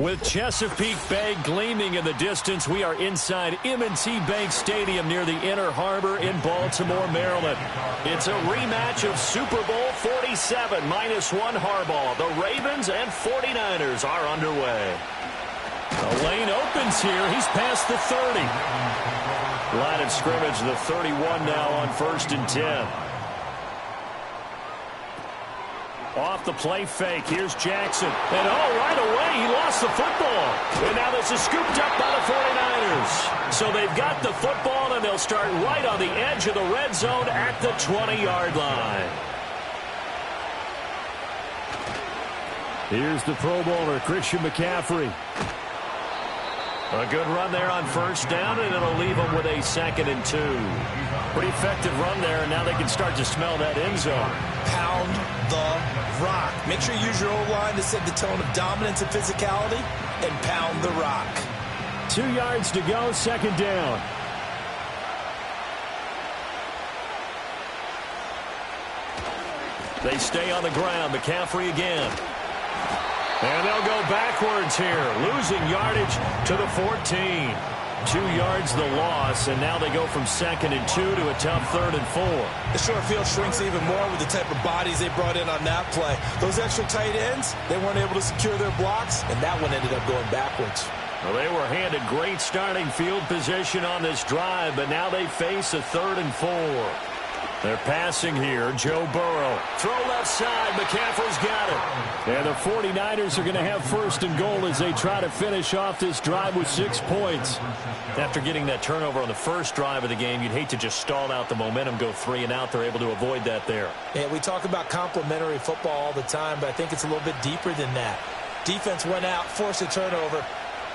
With Chesapeake Bay gleaming in the distance, we are inside M&T Bank Stadium near the Inner Harbor in Baltimore, Maryland. It's a rematch of Super Bowl 47 -1 Harbaugh. The Ravens and 49ers are underway. The lane opens here. He's past the 30. Line of scrimmage, the 31 now on 1st and 10. Off the play fake. Here's Jackson. And right away, he lost the football. And now this is scooped up by the 49ers. So they've got the football, and they'll start right on the edge of the red zone at the 20-yard line. Here's the Pro Bowler, Christian McCaffrey. A good run there on 1st down, and it'll leave them with a 2nd and 2. Pretty effective run there, and now they can start to smell that end zone. Pound the rock. Make sure you use your O-line to set the tone of dominance and physicality, and pound the rock. 2 yards to go, 2nd down. They stay on the ground. McCaffrey again. And they'll go backwards here, losing yardage to the 14. 2 yards the loss, and now they go from 2nd and 2 to a tough 3rd and 4. The short field shrinks even more with the type of bodies they brought in on that play. Those extra tight ends, they weren't able to secure their blocks, and that one ended up going backwards. Well, they were handed great starting field position on this drive, but now they face a 3rd and 4. They're passing here. Joe Burrow. Throw left side. McCaffrey's got it. And the 49ers are going to have 1st and goal as they try to finish off this drive with 6 points. After getting that turnover on the first drive of the game, you'd hate to just stall out the momentum, go 3 and out. They're able to avoid that there. Yeah, we talk about complementary football all the time, but I think it's a little bit deeper than that. Defense went out, forced a turnover,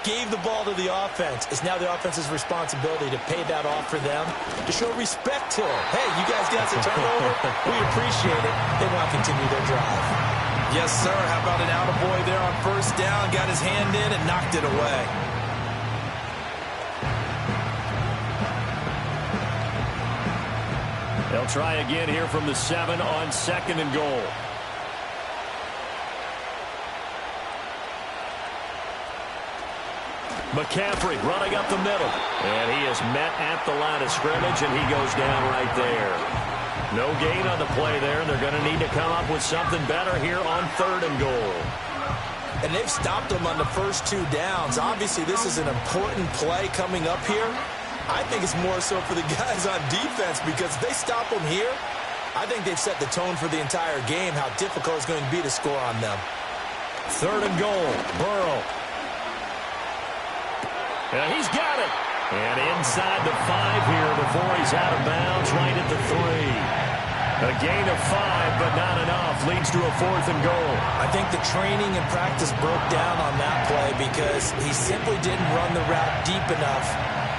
gave the ball to the offense. It's now the offense's responsibility to pay that off for them, to show respect to them. Hey, you guys got the turnover. We appreciate it. They want to continue their drive. Yes, sir. How about an attaboy there on 1st down? Got his hand in and knocked it away. They'll try again here from the 7 on 2nd and goal. McCaffrey running up the middle. And he is met at the line of scrimmage, and he goes down right there. No gain on the play there, and they're going to need to come up with something better here on 3rd and goal. And they've stopped them on the first 2 downs. Obviously, this is an important play coming up here. I think it's more so for the guys on defense, because if they stop them here, I think they've set the tone for the entire game, how difficult it's going to be to score on them. 3rd and goal. Burrow. And he's got it. And inside the 5 here before he's out of bounds, right at the 3. A gain of 5, but not enough. Leads to a 4th and goal. I think the training and practice broke down on that play because he simply didn't run the route deep enough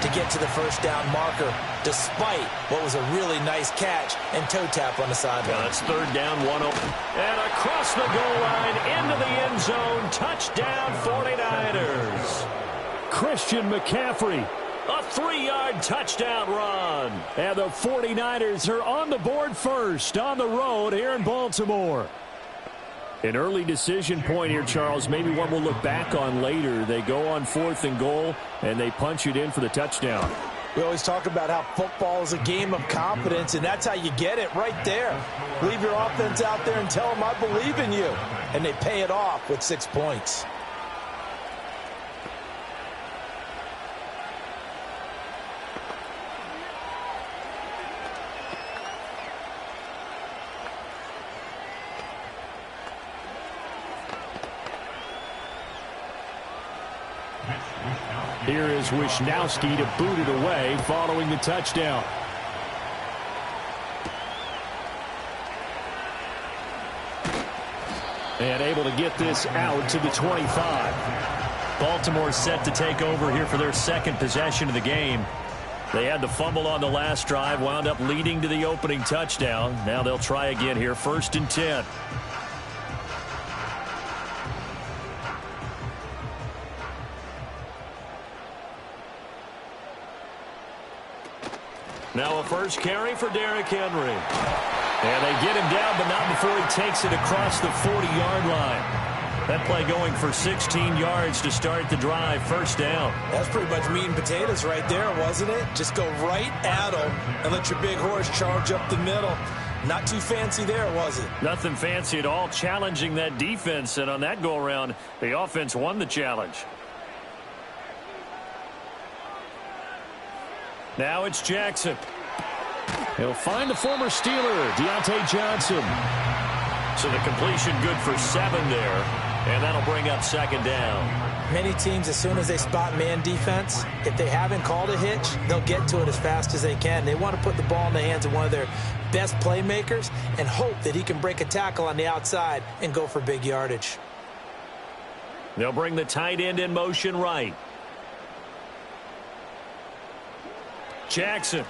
to get to the 1st down marker, despite what was a really nice catch and toe tap on the sideline. That's 3rd down, 1-0. And across the goal line, into the end zone. Touchdown, 49ers. Christian McCaffrey, a 3-yard touchdown run. And the 49ers are on the board first on the road here in Baltimore. An early decision point here, Charles. Maybe one we'll look back on later. They go on 4th and goal, and they punch it in for the touchdown. We always talk about how football is a game of confidence, and that's how you get it right there. Leave your offense out there and tell them I believe in you. And they pay it off with 6 points. Here is Wisnowski to boot it away following the touchdown. And able to get this out to the 25. Baltimore set to take over here for their 2nd possession of the game. They had the fumble on the last drive, wound up leading to the opening touchdown. Now they'll try again here, 1st and 10. Now a first carry for Derrick Henry. And they get him down, but not before he takes it across the 40-yard line. That play going for 16 yards to start the drive. First down. That's pretty much meat and potatoes right there, wasn't it? Just go right at him and let your big horse charge up the middle. Not too fancy there, was it? Nothing fancy at all, challenging that defense. And on that go-around, the offense won the challenge. Now it's Jackson. He'll find the former Steeler, Deontay Johnson. So the completion good for 7 there. And that'll bring up second down. Many teams, as soon as they spot man defense, if they haven't called a hitch, they'll get to it as fast as they can. They want to put the ball in the hands of one of their best playmakers and hope that he can break a tackle on the outside and go for big yardage. They'll bring the tight end in motion right. Jackson.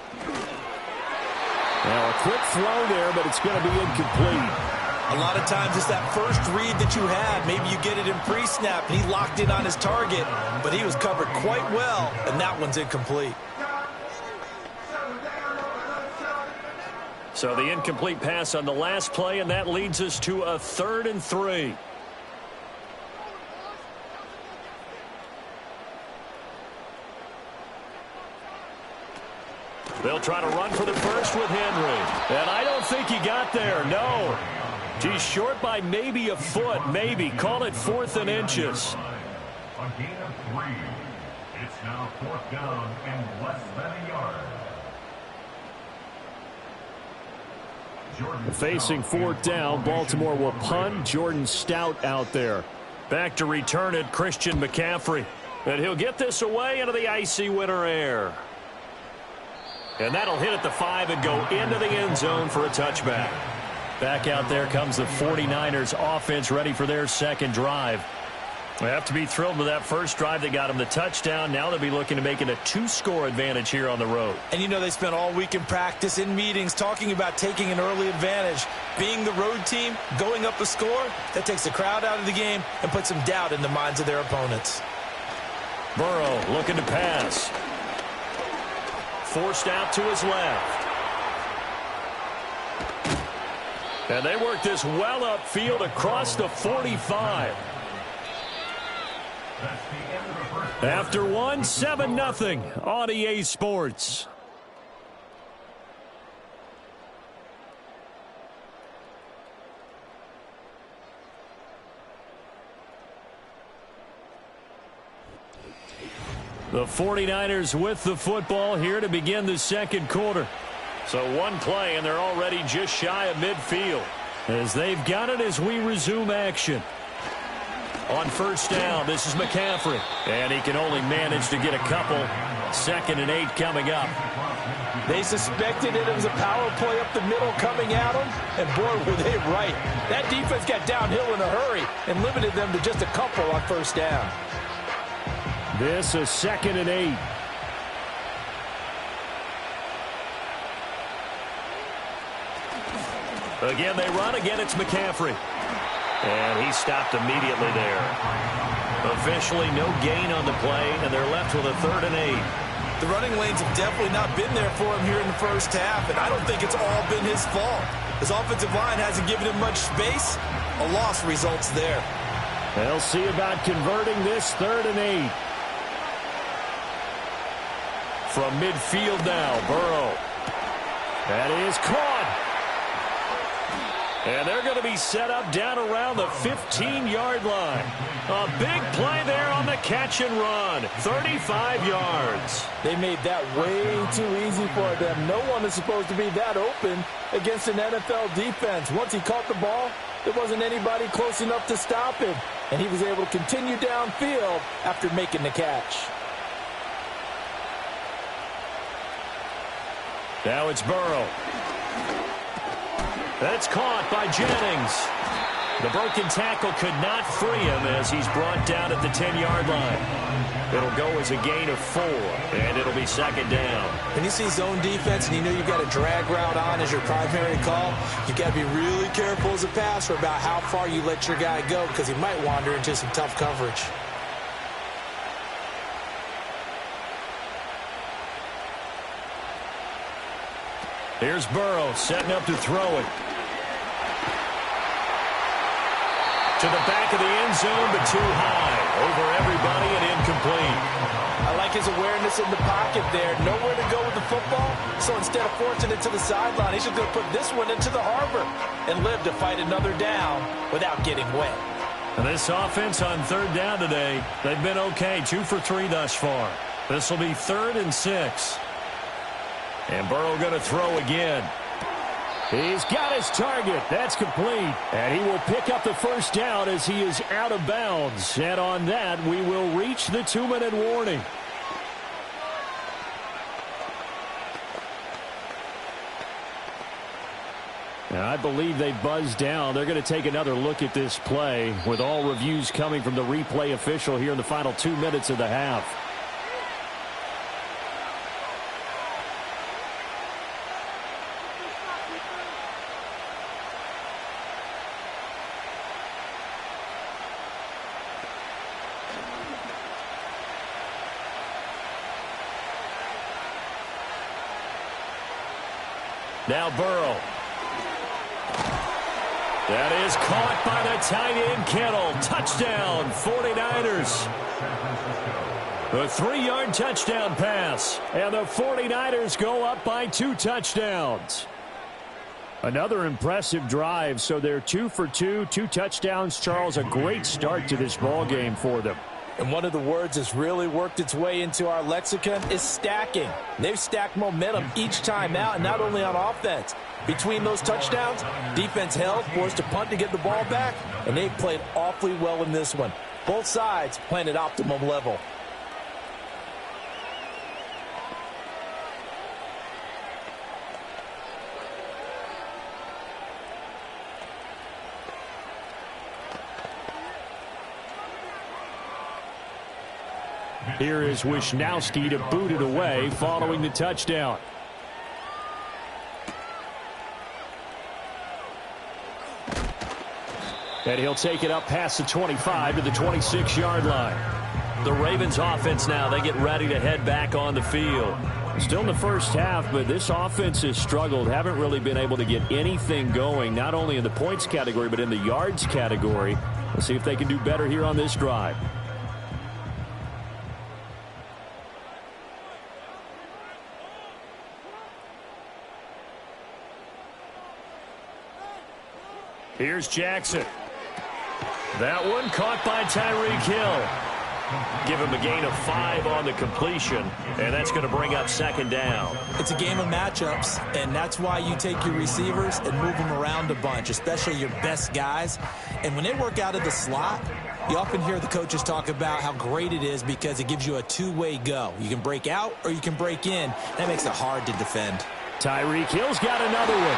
Now a quick throw there, but it's going to be incomplete. A lot of times it's that first read that you had. Maybe you get it in pre-snap, and he locked in on his target, but he was covered quite well, and that one's incomplete. So the incomplete pass on the last play, and that leads us to a 3rd and 3. They'll try to run for the first with Henry. And I don't think he got there, no. He's short by maybe a foot, maybe. Call it 4th and inches. A gain of 3. It's now 4th down and less than a yard. Facing 4th down, Baltimore will punt. Jordan Stout out there. Back to return it, Christian McCaffrey. And he'll get this away into the icy winter air. And that'll hit at the 5 and go into the end zone for a touchback. Back out there comes the 49ers offense ready for their second drive. They have to be thrilled with that first drive that got them the touchdown. Now they'll be looking to make it a 2-score advantage here on the road. And you know they spent all week in practice, in meetings, talking about taking an early advantage. Being the road team, going up a score, that takes the crowd out of the game and puts some doubt in the minds of their opponents. Burrow looking to pass. Forced out to his left. And they work this well upfield across the 45. After 1, 7-0 on EA Sports. The 49ers with the football here to begin the second quarter. So one play, and they're already just shy of midfield. As they've got it as we resume action. On first down, this is McCaffrey. And he can only manage to get a couple. 2nd and 8 coming up. They suspected it was a power play up the middle coming at them. And boy, were they right. That defense got downhill in a hurry and limited them to just a couple on first down. This is 2nd and 8. Again, they run. Again, it's McCaffrey. And he stopped immediately there. Officially no gain on the play, and they're left with a 3rd and 8. The running lanes have definitely not been there for him here in the first half, and I don't think it's all been his fault. His offensive line hasn't given him much space. A loss results there. They'll see about converting this 3rd and 8. From midfield now, Burrow. That is caught. And they're going to be set up down around the 15-yard line. A big play there on the catch and run. 35 yards. They made that way too easy for them. No one is supposed to be that open against an NFL defense. Once he caught the ball, there wasn't anybody close enough to stop him. And he was able to continue downfield after making the catch. Now it's Burrow. That's caught by Jennings. The broken tackle could not free him as he's brought down at the 10-yard line. It'll go as a gain of 4, and it'll be 2nd down. When you see zone defense and you know you've got a drag route on as your primary call, you've got to be really careful as a passer about how far you let your guy go because he might wander into some tough coverage. Here's Burrow setting up to throw it. To the back of the end zone, but too high. Over everybody and incomplete. I like his awareness in the pocket there. Nowhere to go with the football. So instead of forcing it to the sideline, he's just going to put this one into the harbor and live to fight another down without getting wet. And this offense on third down today, they've been okay. 2 for 3 thus far. This will be 3rd and 6. And Burrow going to throw again. He's got his target. That's complete. And he will pick up the first down as he is out of bounds. And on that, we will reach the 2-minute warning. And I believe they buzzed down. They're going to take another look at this play with all reviews coming from the replay official here in the final 2 minutes of the half. Now Burrow. That is caught by the tight end, Kittle. Touchdown, 49ers. A 3-yard touchdown pass. And the 49ers go up by 2 touchdowns. Another impressive drive. So they're 2 for 2, 2 touchdowns. Charles, a great start to this ball game for them. And one of the words that's really worked its way into our lexicon is stacking. They've stacked momentum each time out, and not only on offense. Between those touchdowns, defense held, forced to punt to get the ball back, and they've played awfully well in this one. Both sides playing at optimum level. Here is Wisnowski to boot it away following the touchdown. And he'll take it up past the 25 to the 26-yard line. The Ravens offense now, they get ready to head back on the field. Still in the first half, but this offense has struggled. Haven't really been able to get anything going, not only in the points category, but in the yards category. We'll see if they can do better here on this drive. Here's Jackson. That one caught by Tyreek Hill. Give him a gain of 5 on the completion, and that's going to bring up 2nd down. It's a game of matchups, and that's why you take your receivers and move them around a bunch, especially your best guys. And when they work out of the slot, you often hear the coaches talk about how great it is because it gives you a two-way go. You can break out or you can break in. That makes it hard to defend. Tyreek Hill's got another one.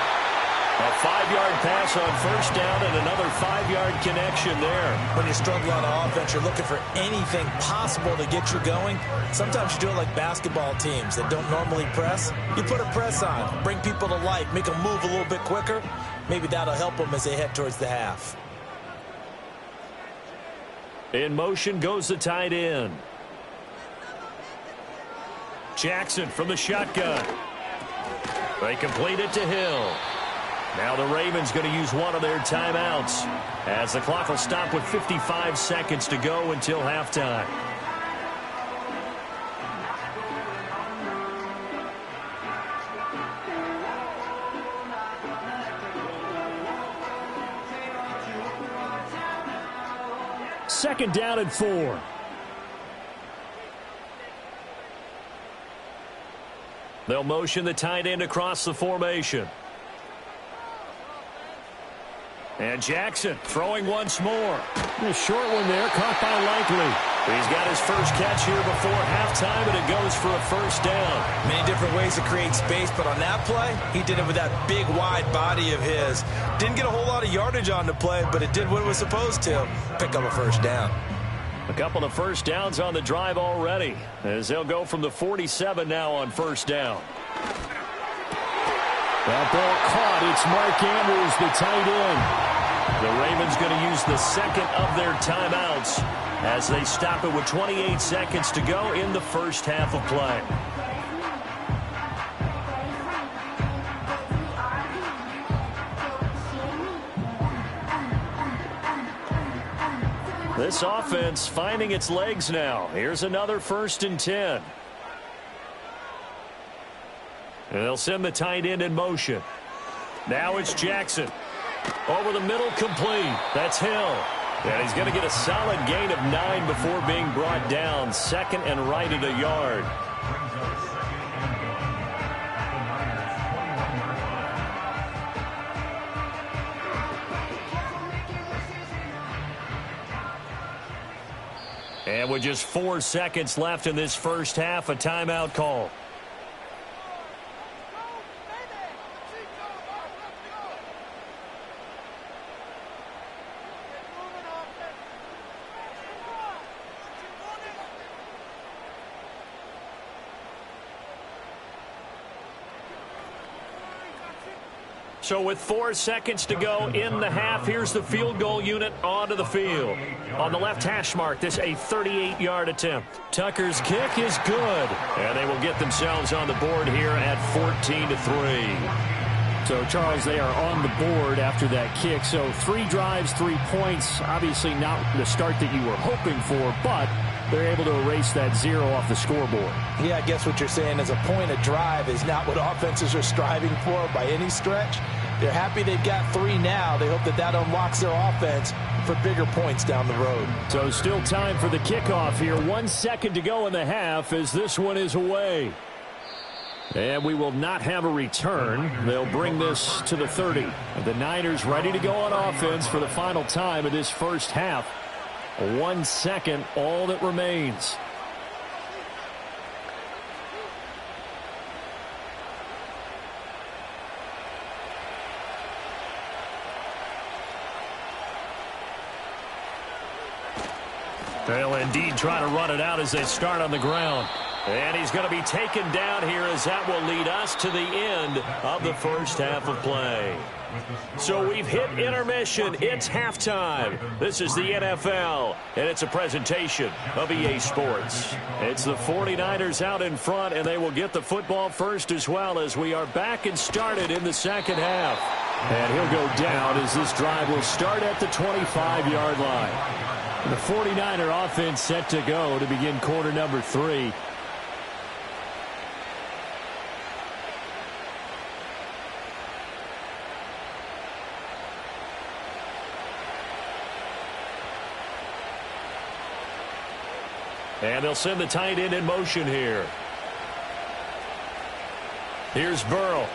A 5-yard pass on 1st down and another 5-yard connection there. When you struggle on offense, you're looking for anything possible to get you going. Sometimes you do it like basketball teams that don't normally press. You put a press on, bring people to life, make them move a little bit quicker. Maybe that'll help them as they head towards the half. In motion goes the tight end. Jackson from the shotgun. They complete it to Hill. Now the Ravens going to use one of their timeouts as the clock will stop with 55 seconds to go until halftime. Second down and 4. They'll motion the tight end across the formation. And Jackson throwing once more. A short one there, caught by Likely. He's got his first catch here before halftime, and it goes for a 1st down. Many different ways to create space, but on that play, he did it with that big, wide body of his. Didn't get a whole lot of yardage on the play, but it did what it was supposed to. Pick up a 1st down. A couple of 1st downs on the drive already, as they'll go from the 47 now on 1st down. That ball caught. It's Mark Andrews, the tight end. The Ravens going to use the 2nd of their timeouts as they stop it with 28 seconds to go in the first half of play. This offense finding its legs now. Here's another 1st and 10. And they'll send the tight end in motion. Now it's Jackson. Over the middle, complete. That's Hill. And he's going to get a solid gain of 9 before being brought down. 2nd and right at a yard. And with just 4 seconds left in this first half, a timeout call. So with 4 seconds to go in the half, here's the field goal unit onto the field. On the left hash mark, this a 38-yard attempt. Tucker's kick is good, and they will get themselves on the board here at 14-3. So, Charles, they are on the board after that kick. So 3 drives, 3 points. Obviously not the start that you were hoping for, but they're able to erase that 0 off the scoreboard. Yeah, I guess what you're saying is a point of drive is not what offenses are striving for by any stretch. They're happy they've got 3 now. They hope that that unlocks their offense for bigger points down the road. So still time for the kickoff here. 1 second to go in the half as this one is away. And we will not have a return. They'll bring this to the 30. The Niners ready to go on offense for the final time of this first half. 1 second, all that remains. They'll indeed try to run it out as they start on the ground. And he's going to be taken down here as that will lead us to the end of the first half of play. So we've hit intermission. It's halftime. This is the NFL, and it's a presentation of EA Sports. It's the 49ers out in front, and they will get the football first as well as we are back and started in the second half. And he'll go down as this drive will start at the 25-yard line. The 49er offense set to go to begin quarter number 3. And they'll send the tight end in motion here. Here's Burrow.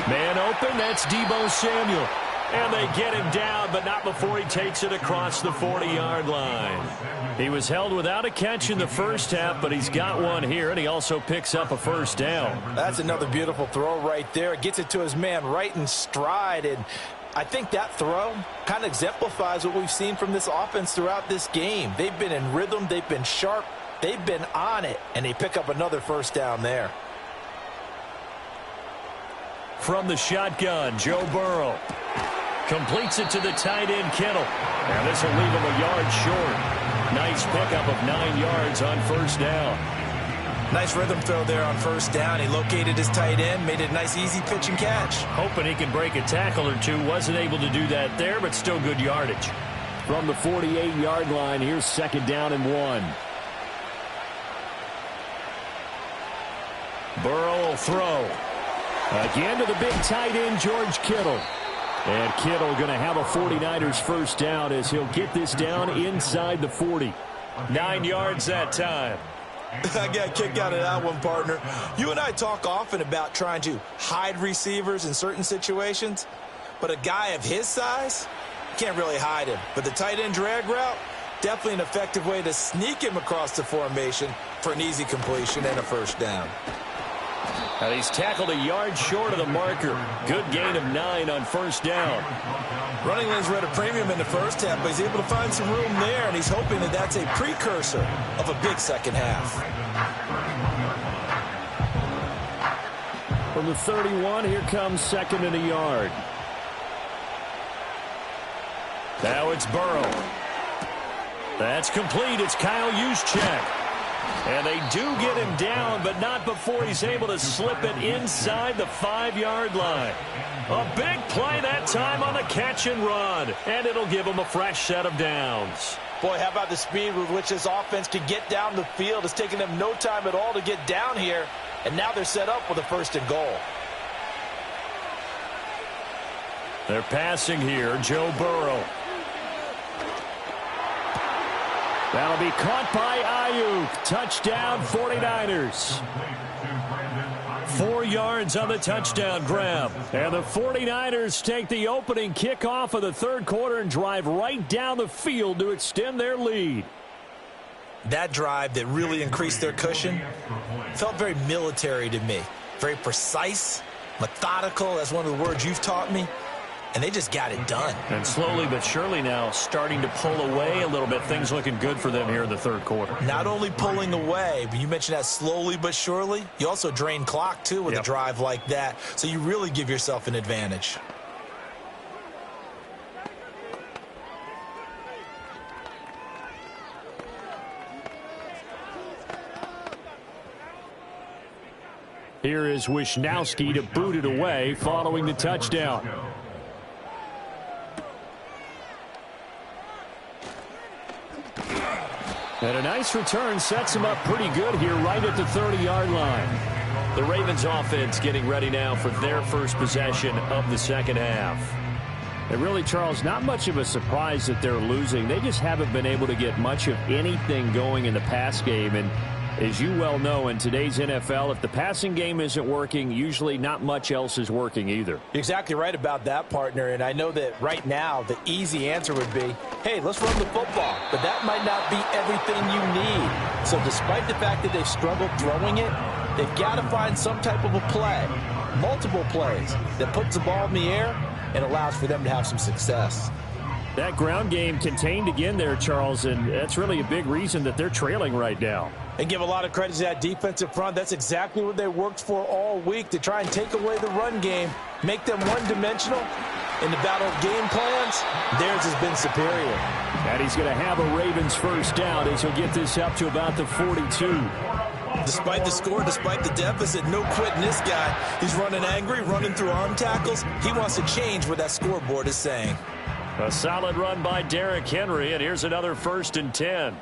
Man open, that's Deebo Samuel. And they get him down, but not before he takes it across the 40-yard line. He was held without a catch in the first half, but he's got one here, and he also picks up a first down. That's another beautiful throw right there. Gets it to his man right in stride, and I think that throw kind of exemplifies what we've seen from this offense throughout this game. They've been in rhythm, they've been sharp, they've been on it, and they pick up another first down there. From the shotgun, Joe Burrow completes it to the tight end, Kittle. And this will leave him a yard short. Nice pickup of 9 yards on first down. Nice rhythm throw there on first down. He located his tight end, made it a nice easy pitch and catch. Hoping he can break a tackle or two. Wasn't able to do that there, but still good yardage. From the 48-yard line, here's 2nd down and 1. Burrow will throw. Again to the big tight end, George Kittle. And Kittle going to have a 49ers first down as he'll get this down inside the 40. 9 yards that time. I got a kick out of that one, partner. You and I talk often about trying to hide receivers in certain situations, but a guy of his size, can't really hide him. But the tight end drag route, definitely an effective way to sneak him across the formation for an easy completion and a first down. And he's tackled a yard short of the marker. Good gain of 9 on first down. Running lanes were at a premium in the first half, but he's able to find some room there, and he's hoping that that's a precursor of a big second half. From the 31, here comes 2nd and a yard. Now it's Burrow. That's complete. It's Kyle Juszczyk. And they do get him down, but not before he's able to slip it inside the 5-yard line. A big play that time on the catch and run, and it'll give him a fresh set of downs. Boy, how about the speed with which this offense can get down the field? It's taken them no time at all to get down here, and now they're set up with a 1st and goal. They're passing here, Joe Burrow. That'll be caught by Ayuk. Touchdown, 49ers. 4 yards on the touchdown grab. And the 49ers take the opening kickoff of the 3rd quarter and drive right down the field to extend their lead. That drive that really increased their cushion felt very military to me. Very precise, methodical. That's one of the words you've taught me. And they just got it done. And slowly but surely now starting to pull away a little bit. Things looking good for them here in the 3rd quarter. Not only pulling away, but you mentioned that slowly but surely. You also drain clock, too, with a drive like that. So you really give yourself an advantage. Here is Wisnowski to boot it away following the touchdown. And a nice return sets him up pretty good here right at the 30-yard line. The Ravens offense getting ready now for their first possession of the 2nd half. And really, Charles, not much of a surprise that they're losing. They just haven't been able to get much of anything going in the pass game. And as you well know, in today's NFL, if the passing game isn't working, usually not much else is working either. You're exactly right about that, partner. And I know that right now the easy answer would be, hey, let's run the football. But that might not be everything you need. So despite the fact that they've struggled throwing it, they've got to find some type of a play, multiple plays, that puts the ball in the air and allows for them to have some success. That ground game contained again there, Charles, and that's really a big reason that they're trailing right now. And give a lot of credit to that defensive front. That's exactly what they worked for all week, to try and take away the run game, make them one-dimensional. In the battle of game plans, theirs has been superior. And he's going to have a Ravens 1st down as he'll get this up to about the 42. Despite the score, despite the deficit, no quitting this guy. He's running angry, running through arm tackles. He wants to change what that scoreboard is saying. A solid run by Derrick Henry, and here's another 1st and 10.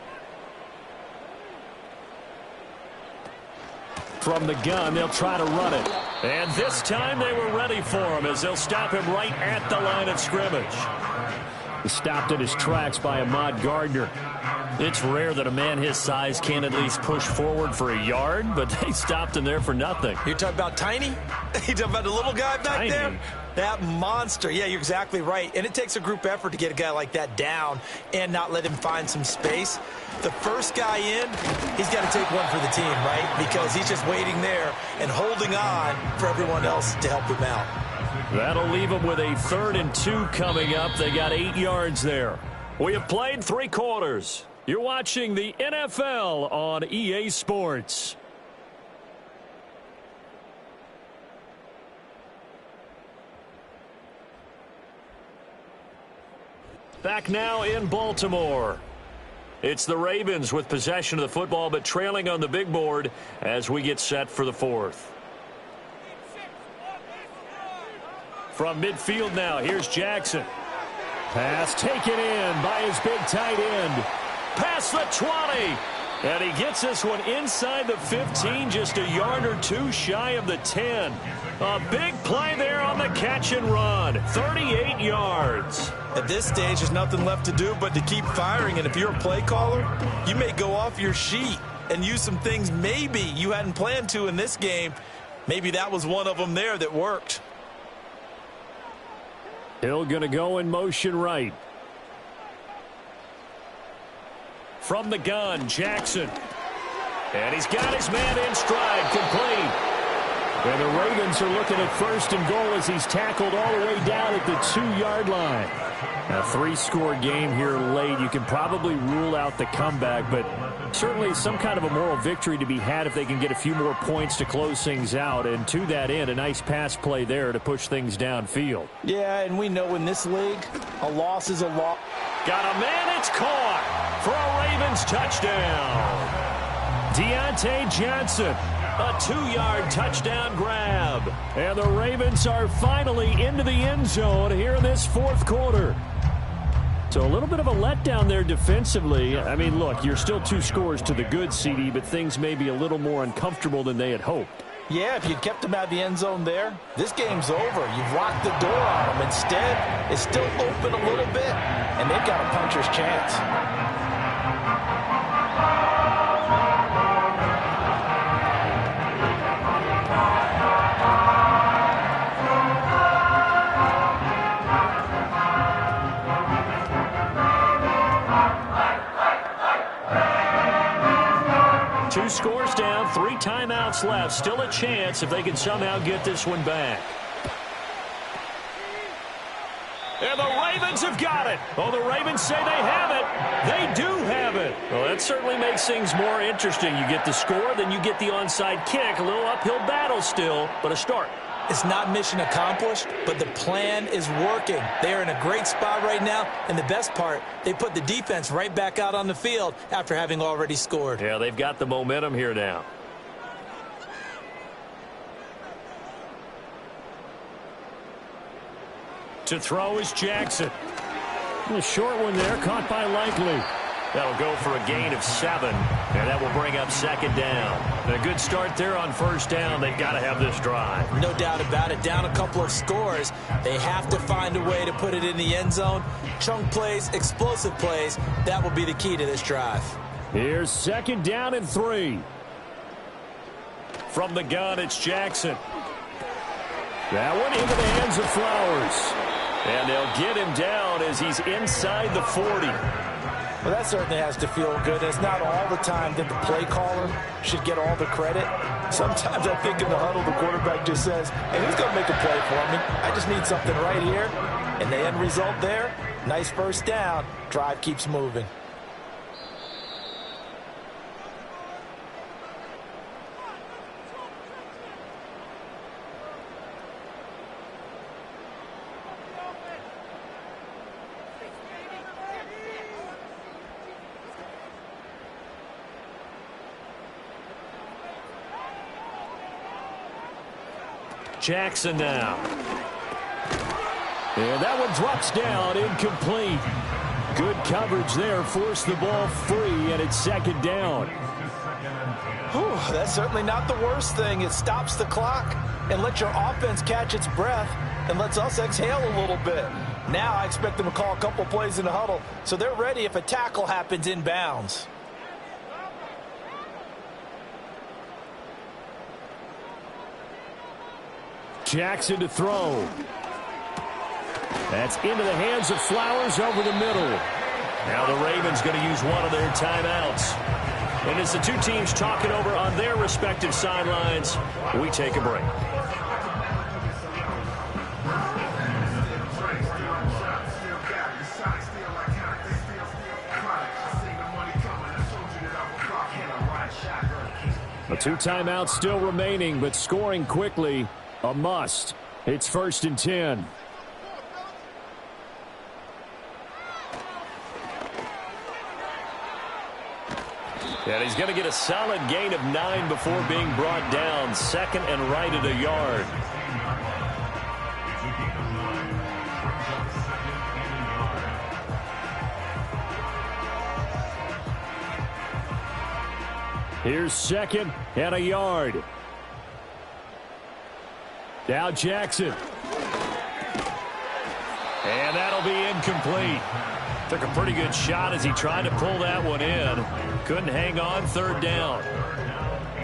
From the gun, they'll try to run it. And this time they were ready for him as they'll stop him right at the line of scrimmage. He's stopped in his tracks by Ahmad Gardner. It's rare that a man his size can at least push forward for a yard, but they stopped him there for nothing. You're talking about Tiny? You're talking about the little guy back there? That monster. Yeah, you're exactly right. And it takes a group effort to get a guy like that down and not let him find some space. The first guy in, he's got to take one for the team, right? Because he's just waiting there and holding on for everyone else to help him out. That'll leave them with a 3rd and 2 coming up. They got 8 yards there. We have played 3 quarters. You're watching the NFL on EA Sports. Back now in Baltimore. It's the Ravens with possession of the football, but trailing on the big board as we get set for the 4th. From midfield now, here's Jackson. Pass taken in by his big tight end. Past the 20. And he gets this one inside the 15, just a yard or 2 shy of the 10. A big play there on the catch and run. 38 yards. At this stage, there's nothing left to do but to keep firing. And if you're a play caller, you may go off your sheet and use some things maybe you hadn't planned to in this game. Maybe that was one of them there that worked. Hill going to go in motion right. From the gun, Jackson. And he's got his man in stride, complete. And the Ravens are looking at 1st and goal as he's tackled all the way down at the 2-yard line. A 3-score game here late. You can probably rule out the comeback, but certainly some kind of a moral victory to be had if they can get a few more points to close things out. And to that end, a nice pass play there to push things downfield. Yeah, and we know in this league, a loss is a loss. Got a man, it's caught for a Ravens touchdown. Deontay Johnson, a 2-yard touchdown grab. And the Ravens are finally into the end zone here in this fourth quarter. So a little bit of a letdown there defensively. I mean, look, you're still 2 scores to the good, CD, but things may be a little more uncomfortable than they had hoped. Yeah, if you'd kept them out of the end zone there, this game's over. You've locked the door on them. Instead, it's still open a little bit, and they've got a puncher's chance. Two scores down, 3 timeouts left. Still a chance if they can somehow get this one back. And the Ravens have got it. Oh, the Ravens say they have it. They do have it. Well, that certainly makes things more interesting. You get the score, then you get the onside kick. A little uphill battle still, but a start. It's not mission accomplished, but the plan is working. They're in a great spot right now, and the best part, they put the defense right back out on the field after having already scored. Yeah, they've got the momentum here now. To throw is Jackson. A short one there, caught by Likely. That'll go for a gain of 7, and that will bring up 2nd down. And a good start there on 1st down. They've got to have this drive. No doubt about it. Down a couple of scores. They have to find a way to put it in the end zone. Chunk plays, explosive plays. That will be the key to this drive. Here's 2nd down and 3. From the gun, it's Jackson. That one into the hands of Flowers. And they'll get him down as he's inside the 40. Well, that certainly has to feel good. It's not all the time that the play caller should get all the credit. Sometimes I think in the huddle, the quarterback just says, hey, who's going to make a play for me? I just need something right here. And the end result there, nice 1st down. Drive keeps moving. Jackson now. And that one drops down, incomplete. Good coverage there, forced the ball free, and it's 2nd down. Whew, that's certainly not the worst thing. It stops the clock and lets your offense catch its breath and lets us exhale a little bit. Now I expect them to call a couple plays in the huddle so they're ready if a tackle happens inbounds. Jackson to throw. That's into the hands of Flowers over the middle. Now the Ravens going to use one of their timeouts. And as the 2 teams talk it over on their respective sidelines, we take a break. The 2 timeouts still remaining, but scoring quickly, a must. It's 1st and 10. And he's going to get a solid gain of 9 before being brought down. 2nd and right at a yard. Here's 2nd and a yard. Now Jackson. And that'll be incomplete. Took a pretty good shot as he tried to pull that one in. Couldn't hang on, 3rd down.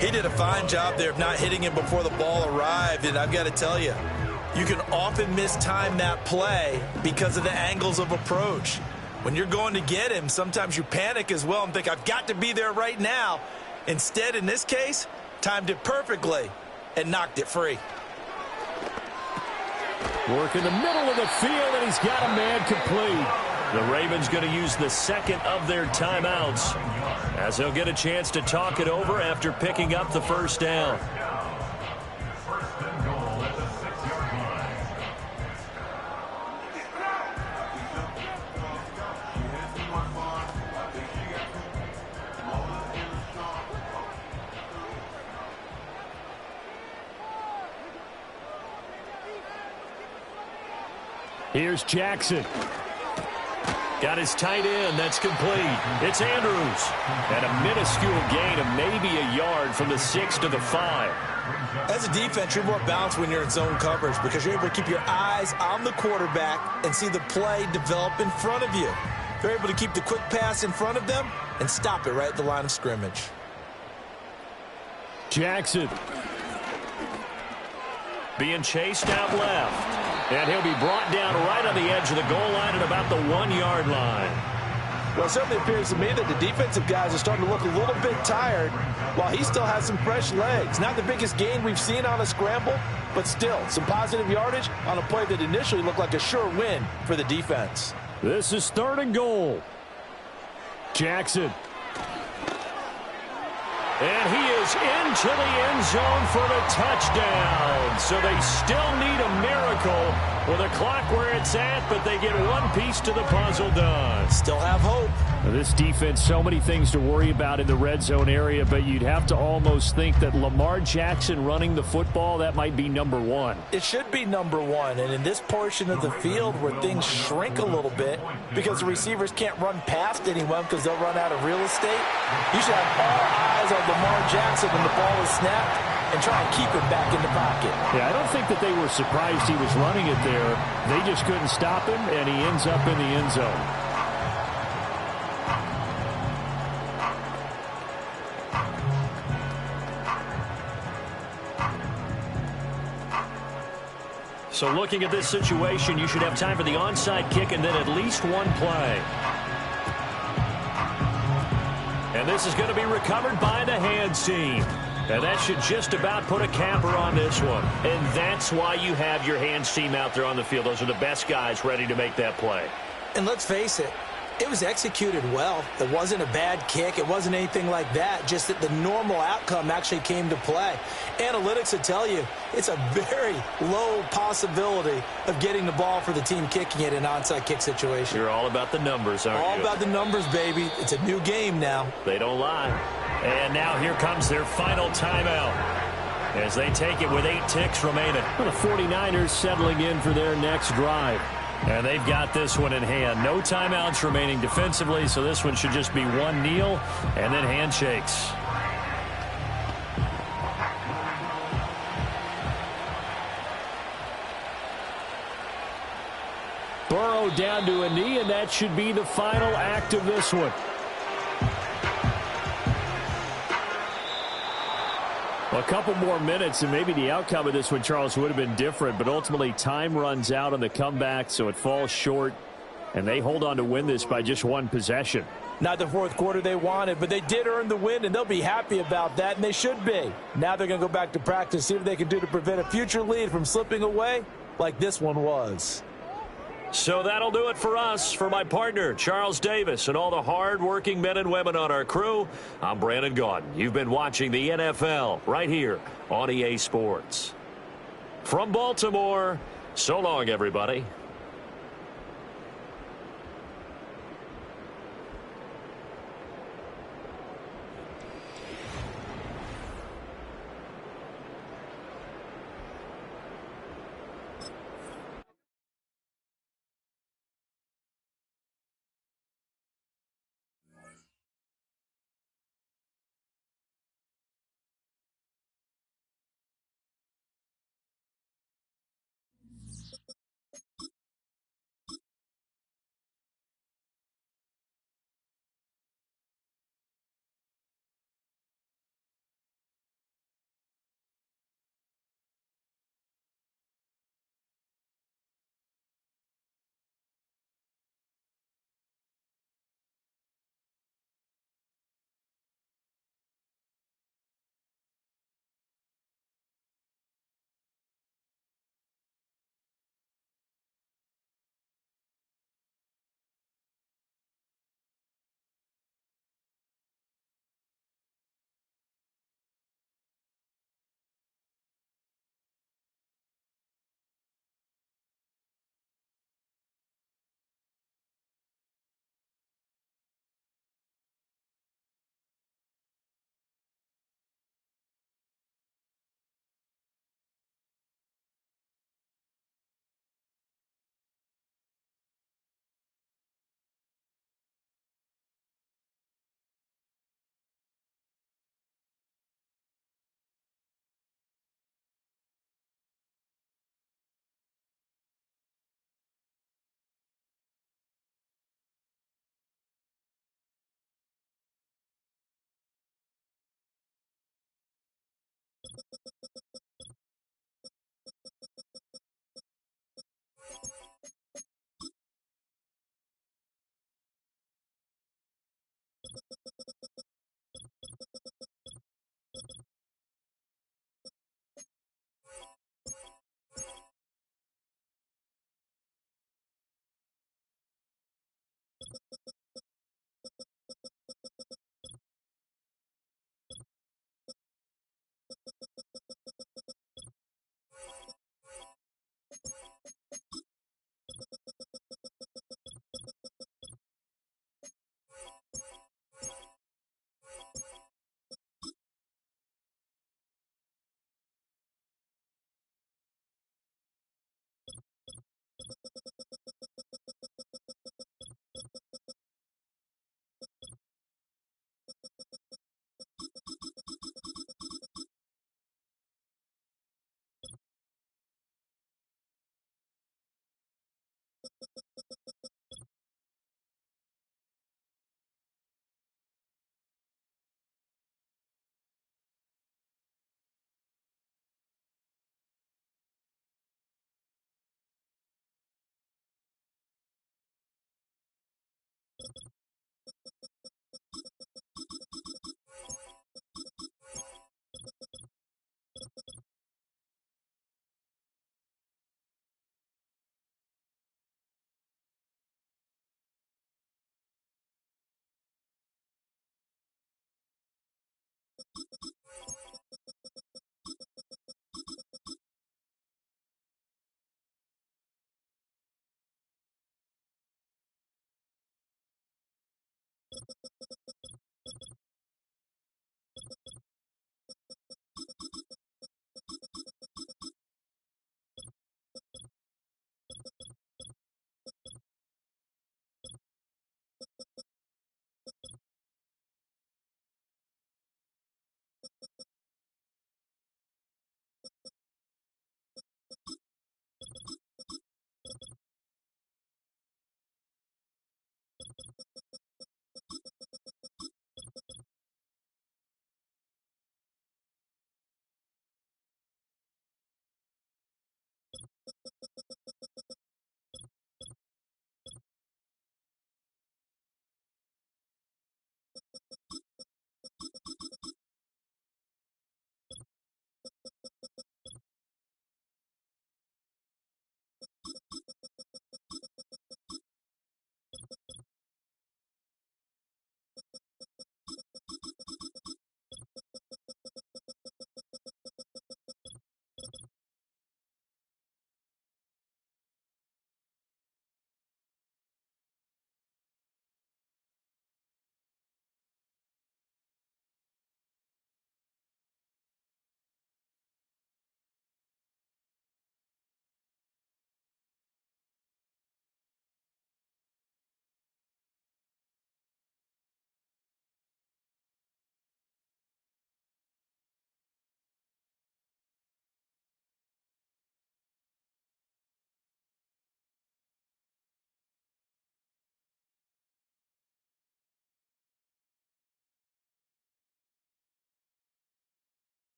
He did a fine job there of not hitting him before the ball arrived, and I've got to tell you, you can often mistime that play because of the angles of approach. When you're going to get him, sometimes you panic as well and think, I've got to be there right now. Instead, in this case, timed it perfectly and knocked it free. Work in the middle of the field, and he's got a man complete. The Ravens going to use the 2nd of their timeouts as they'll get a chance to talk it over after picking up the 1st down. Here's Jackson. Got his tight end. That's complete. It's Andrews. And a minuscule gain of maybe a yard from the 6 to the 5. As a defense, you're more balanced when you're in zone coverage because you're able to keep your eyes on the quarterback and see the play develop in front of you. They're able to keep the quick pass in front of them and stop it right at the line of scrimmage. Jackson. Being chased out left. And he'll be brought down right on the edge of the goal line at about the 1-yard line. Well, it certainly appears to me that the defensive guys are starting to look a little bit tired while he still has some fresh legs. Not the biggest gain we've seen on a scramble, but still some positive yardage on a play that initially looked like a sure win for the defense. This is 3rd and goal. Jackson. And he is into the end zone for the touchdown. So they still need a miracle with the clock where it's at, but they get one piece to the puzzle done. Still have hope. This defense, so many things to worry about in the red zone area, but you'd have to almost think that Lamar Jackson running the football, that might be number 1. It should be number 1, and in this portion of the field where things shrink a little bit because the receivers can't run past anyone because they'll run out of real estate, you should have all eyes on Lamar Jackson when the ball is snapped and try and keep him back in the pocket. Yeah, I don't think that they were surprised he was running it there. They just couldn't stop him, and he ends up in the end zone. So looking at this situation, you should have time for the onside kick and then at least one play. And this is going to be recovered by the hands team. And that should just about put a capper on this one. And that's why you have your hands team out there on the field. Those are the best guys ready to make that play. And let's face it, it was executed well. It wasn't a bad kick. It wasn't anything like that. Just that the normal outcome actually came to play. Analytics will tell you it's a very low possibility of getting the ball for the team kicking it in an onside kick situation. You're all about the numbers, aren't you? All about the numbers, baby. It's a new game now. They don't lie. And now here comes their final timeout as they take it with 8 ticks remaining. The 49ers settling in for their next drive. And they've got this one in hand. No timeouts remaining defensively, so this one should just be one kneel and then handshakes. Burrow down to a knee, and that should be the final act of this one. A couple more minutes, and maybe the outcome of this one, Charles, would have been different. But ultimately, time runs out on the comeback, so it falls short. And they hold on to win this by just one possession. Not the fourth quarter they wanted, but they did earn the win, and they'll be happy about that, and they should be. Now they're going to go back to practice, see what they can do to prevent a future lead from slipping away like this one was. So that'll do it for us. For my partner, Charles Davis, and all the hard-working men and women on our crew, I'm Brandon Gaudin. You've been watching the NFL right here on EA Sports. From Baltimore, so long, everybody.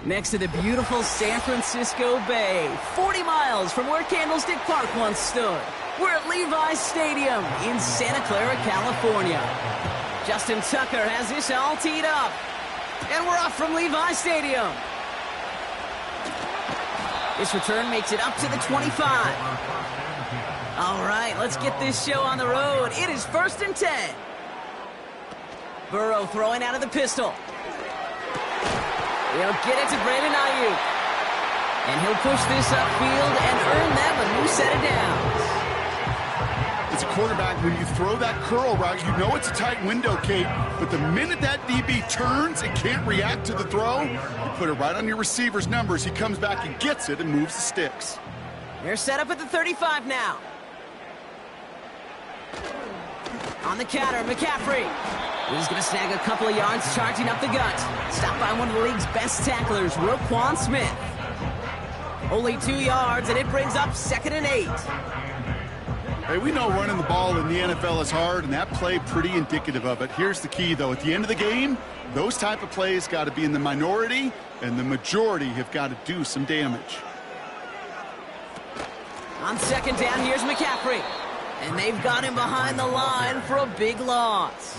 Next to the beautiful San Francisco Bay, 40 miles from where Candlestick Park once stood. We're at Levi's Stadium in Santa Clara, California. Justin Tucker has this all teed up. And we're off from Levi's Stadium. This return makes it up to the 25. All right, let's get this show on the road. It is 1st and 10. Burrow throwing out of the pistol. He'll get it to Brandon Ayuk. And he'll push this upfield and earn them a new set of downs. As a quarterback, when you throw that curl route, you know it's a tight window, Kate. But the minute that DB turns and can't react to the throw, you put it right on your receiver's numbers. He comes back and gets it and moves the sticks. They're set up at the 35 now. On the counter, McCaffrey. He's going to snag a couple of yards, charging up the gut. Stopped by one of the league's best tacklers, Roquan Smith. Only 2 yards, and it brings up 2nd and 8. Hey, we know running the ball in the NFL is hard, and that play pretty indicative of it. Here's the key, though. At the end of the game, those type of plays got to be in the minority, and the majority have got to do some damage. On 2nd down, here's McCaffrey. And they've got him behind the line for a big loss.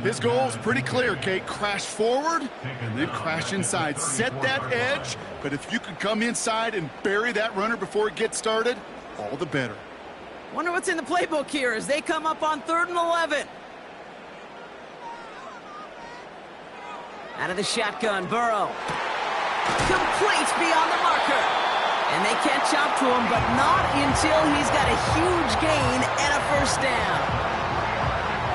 His goal is pretty clear, Kate. Crash forward and then crash inside. Set that edge, but if you could come inside and bury that runner before it gets started, all the better. Wonder what's in the playbook here as they come up on 3rd and 11. Out of the shotgun, Burrow. Complete beyond the marker. And they catch up to him, but not until he's got a huge gain and a 1st down.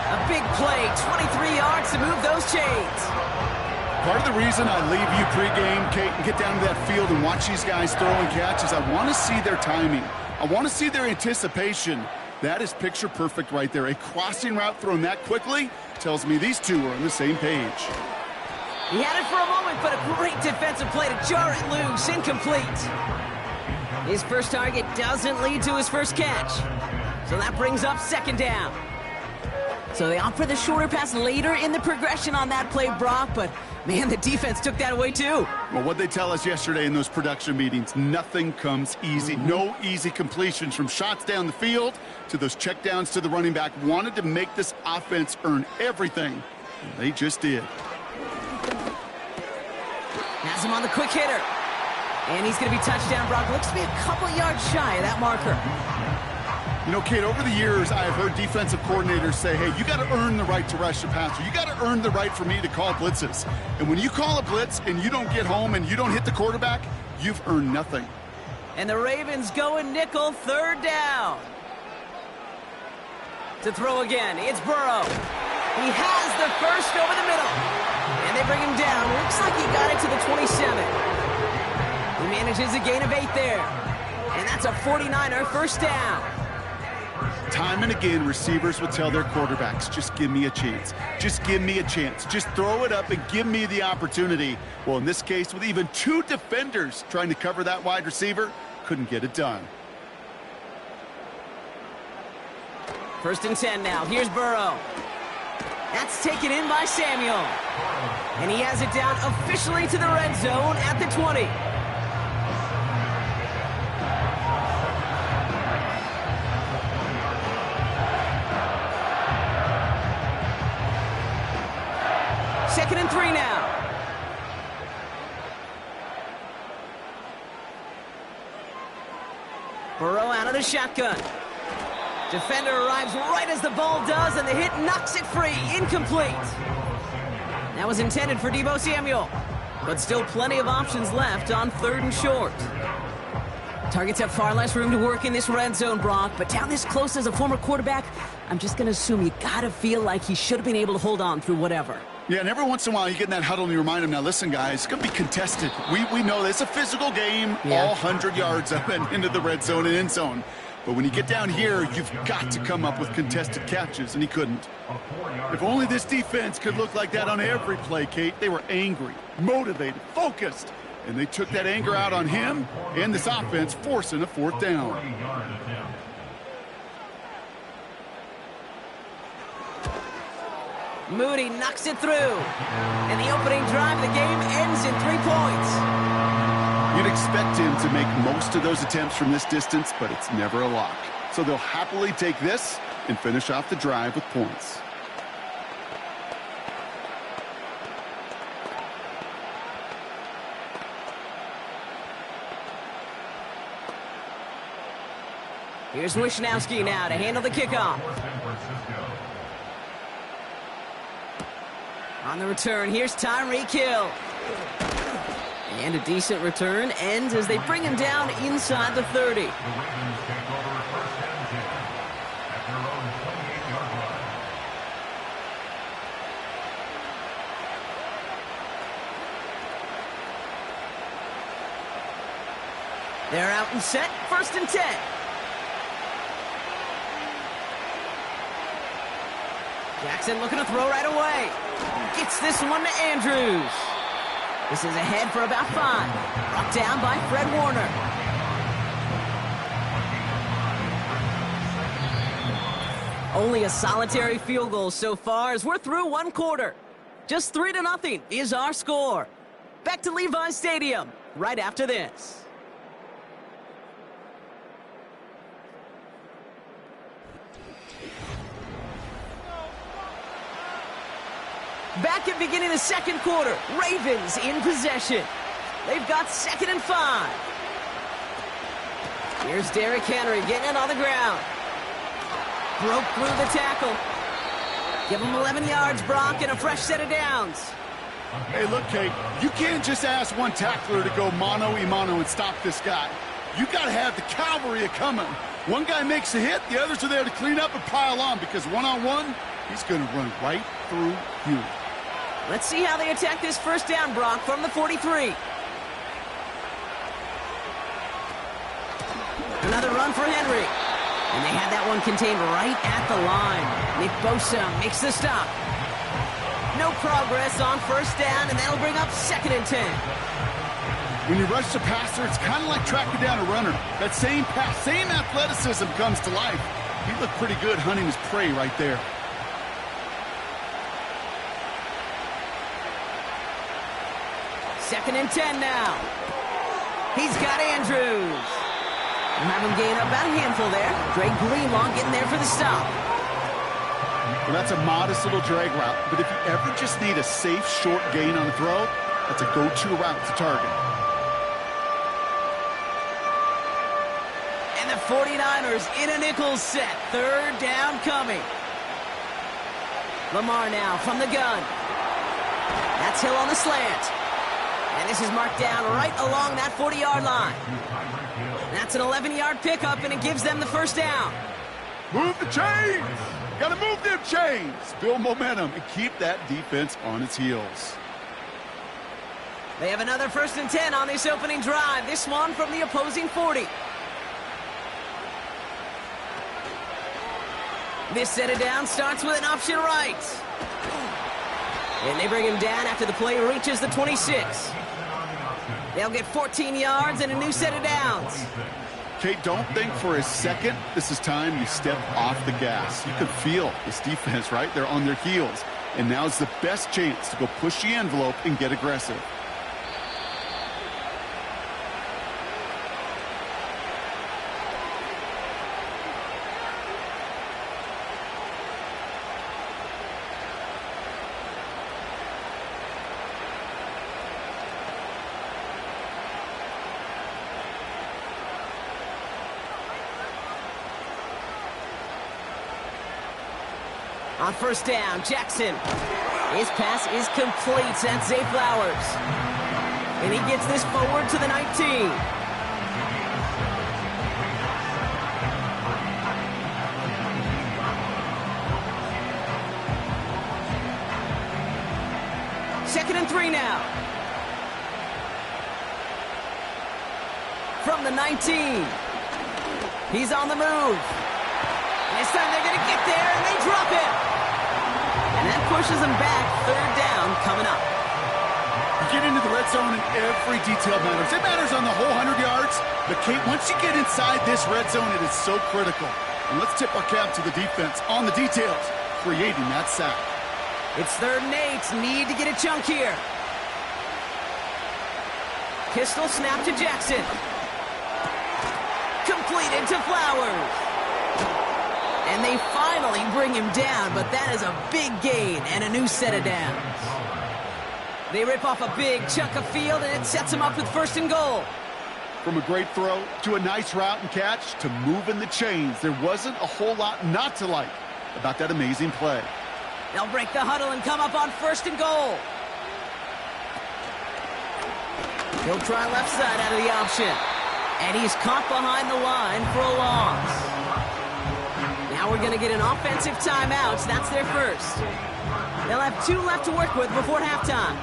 A big play, 23 yards to move those chains. Part of the reason I leave you pregame, Kate, and get down to that field and watch these guys throw and catch is I want to see their timing. I want to see their anticipation. That is picture perfect right there. A crossing route thrown that quickly tells me these two are on the same page. He had it for a moment, but a great defensive play to jar it loose, incomplete. His first target doesn't lead to his first catch. So that brings up 2nd down. So they opt for the shorter pass later in the progression on that play, Brock, but man, the defense took that away too. Well, what they tell us yesterday in those production meetings, nothing comes easy. No easy completions from shots down the field to those checkdowns to the running back. Wanted to make this offense earn everything. And they just did. Has him on the quick hitter. And he's going to be touchdown, Brock. Looks to be a couple yards shy of that marker. You know, Kate, over the years, I have heard defensive coordinators say, hey, you got to earn the right to rush the passer. You got to earn the right for me to call blitzes. And when you call a blitz and you don't get home and you don't hit the quarterback, you've earned nothing. And the Ravens go in nickel, third down. To throw again, it's Burrow. He has the first over the middle. And they bring him down. Looks like he got it to the 27. He manages a gain of 8 there. And that's a 49er first down. Time and again, receivers will tell their quarterbacks, just give me a chance. Just give me a chance. Just throw it up and give me the opportunity. Well, in this case, with even 2 defenders trying to cover that wide receiver, couldn't get it done. First and 10 now. Here's Burrow. That's taken in by Samuel. And he has it down officially to the red zone at the 20. Second and 3 now. Burrow out of the shotgun. Defender arrives right as the ball does, and the hit knocks it free. Incomplete. That was intended for Deebo Samuel, but still plenty of options left on 3rd and short. Targets have far less room to work in this red zone, Brock, but down this close as a former quarterback, I'm just going to assume you got to feel like he should have been able to hold on through whatever. Yeah, and every once in a while you get in that huddle and you remind them, now listen, guys, it's going to be contested. We know this. It's a physical game, all 100 yards up and into the red zone and end zone. But when you get down here, you've got to come up with contested catches, and he couldn't. If only this defense could look like that on every play, Kate. They were angry, motivated, focused, and they took that anger out on him and this offense, forcing a 4th down. Moody knocks it through. And the opening drive of the game ends in 3 points. You'd expect him to make most of those attempts from this distance, but it's never a lock. So they'll happily take this and finish off the drive with points. Here's Wishnowski now to handle the kickoff. On the return, here's Tyreek Hill. And a decent return ends as they bring him down inside the 30. They're out and set, 1st and 10. Jackson looking to throw right away. Gets this one to Andrews. This is ahead for about 5. Brought down by Fred Warner. Only a solitary field goal so far as we're through 1 quarter. Just 3-0 is our score. Back to Levi's Stadium right after this. Back at beginning of the 2nd quarter, Ravens in possession. They've got 2nd and 5. Here's Derrick Henry getting it on the ground. Broke through the tackle. Give him 11 yards, Brock, and a fresh set of downs. Hey, look, Kate, you can't just ask one tackler to go mano-a-mano and stop this guy. You got to have the cavalry coming. One guy makes a hit, the others are there to clean up and pile on, because one-on-one, he's going to run right through you. Let's see how they attack this first down, Brock, from the 43. Another run for Henry. And they had that one contained right at the line. Nick Bosa makes the stop. No progress on first down, and that'll bring up 2nd and 10. When you rush the passer, it's kind of like tracking down a runner. That same pass, same athleticism comes to life. He looked pretty good hunting his prey right there. Second and 10 now. He's got Andrews. We'll have him gain up about a handful there. Drake Greenlaw getting there for the stop. Well, that's a modest little drag route, but if you ever just need a safe, short gain on a throw, that's a go-to route to target. And the 49ers in a nickel set. 3rd down coming. Lamar now from the gun. That's Hill on the slant. And this is marked down right along that 40-yard line. That's an 11-yard pickup, and it gives them the first down. Move the chains. Got to move them chains. Build momentum and keep that defense on its heels. They have another 1st and 10 on this opening drive. This one from the opposing 40. This set it down starts with an option right. And they bring him down after the play reaches the 26. They'll get 14 yards and a new set of downs. Kate, don't think for a second this is time you step off the gas. You can feel this defense, right? They're on their heels. And now's the best chance to go push the envelope and get aggressive. On 1st down, Jackson. His pass is complete. That's Zay Flowers. And he gets this forward to the 19. Second and 3 now. From the 19. He's on the move. And this time they're going to get there, and they drop it. And that pushes them back. 3rd down coming up. You get into the red zone and every detail matters. It matters on the whole 100 yards. But, Kate, once you get inside this red zone, it is so critical. And let's tip our cap to the defense on the details, creating that sack. It's 3rd and 8. Need to get a chunk here. Pistol snap to Jackson. Completed to Flowers. And they finally bring him down, but that is a big gain and a new set of downs. They rip off a big chunk of field, and it sets them up with 1st and goal. From a great throw to a nice route and catch to moving the chains, there wasn't a whole lot not to like about that amazing play. They'll break the huddle and come up on 1st and goal. He'll try left side out of the option. And he's caught behind the line for a loss. Now we're going to get an offensive timeout. That's their first. They'll have 2 left to work with before halftime.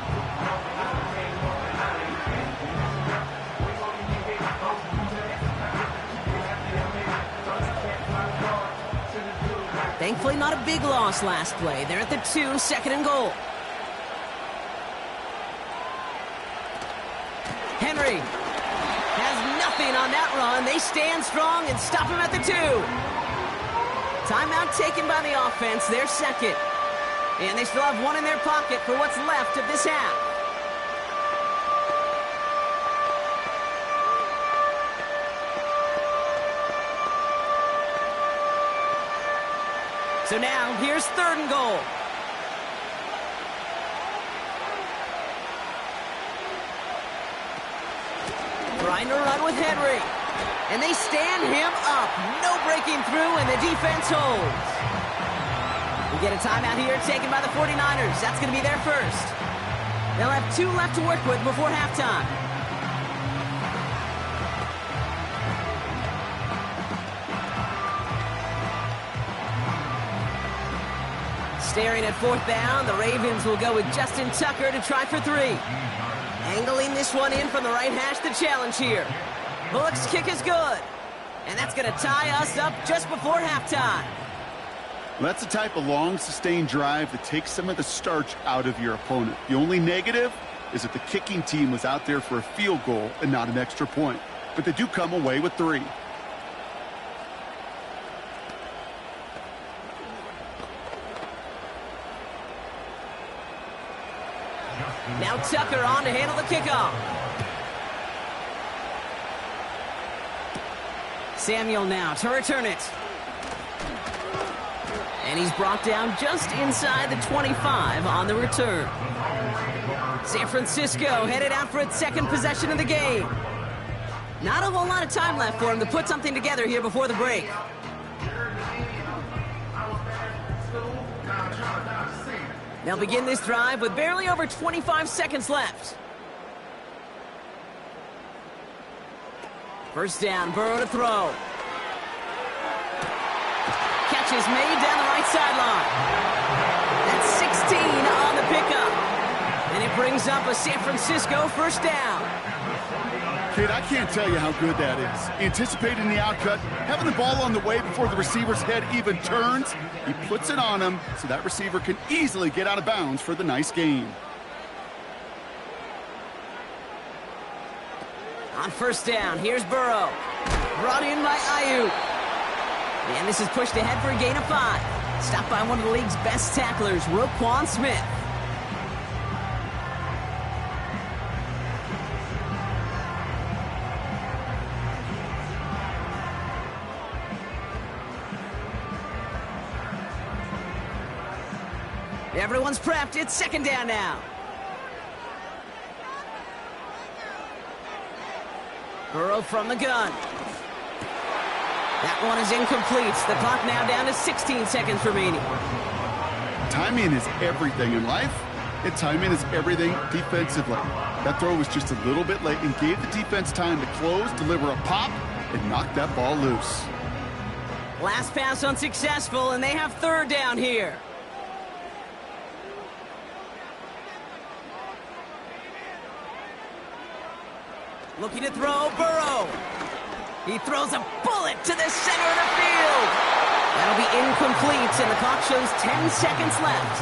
Thankfully, not a big loss last play. They're at the 2, 2nd and goal. Henry has nothing on that run. They stand strong and stop him at the 2. Timeout taken by the offense, their second. And they still have 1 in their pocket for what's left of this half. So now, here's 3rd and goal. Trying to run with Henry. And they stand him up. No breaking through, and the defense holds. We get a timeout here taken by the 49ers. That's going to be their first. They'll have 2 left to work with before halftime. Staring at 4th down, the Ravens will go with Justin Tucker to try for 3. Angling this one in from the right hash, the challenge here. Bullock's kick is good. And that's going to tie us up just before halftime. That's the type of long, sustained drive that takes some of the starch out of your opponent. The only negative is that the kicking team was out there for a field goal and not an extra point. But they do come away with 3. Now Tucker on to handle the kickoff. Samuel now to return it. And he's brought down just inside the 25 on the return. San Francisco headed out for its 2nd possession of the game. Not a whole lot of time left for him to put something together here before the break. They'll begin this drive with barely over 25 seconds left. First down, Burrow to throw. Catch is made down the right sideline. That's 16 on the pickup. And it brings up a San Francisco first down. Kid, I can't tell you how good that is. Anticipating the outcut, having the ball on the way before the receiver's head even turns. He puts it on him so that receiver can easily get out of bounds for the nice gain. On first down, here's Burrow. Brought in by Ayuk. And this is pushed ahead for a gain of 5. Stopped by one of the league's best tacklers, Roquan Smith. Everyone's prepped. It's second down now. Burrow from the gun. That one is incomplete. The clock now down to 16 seconds remaining. Timing is everything in life, and timing is everything defensively. That throw was just a little bit late and gave the defense time to close, deliver a pop, and knock that ball loose. Last pass unsuccessful, and they have third down here. Looking to throw, Burrow. He throws a bullet to the center of the field. That'll be incomplete, and the clock shows 10 seconds left.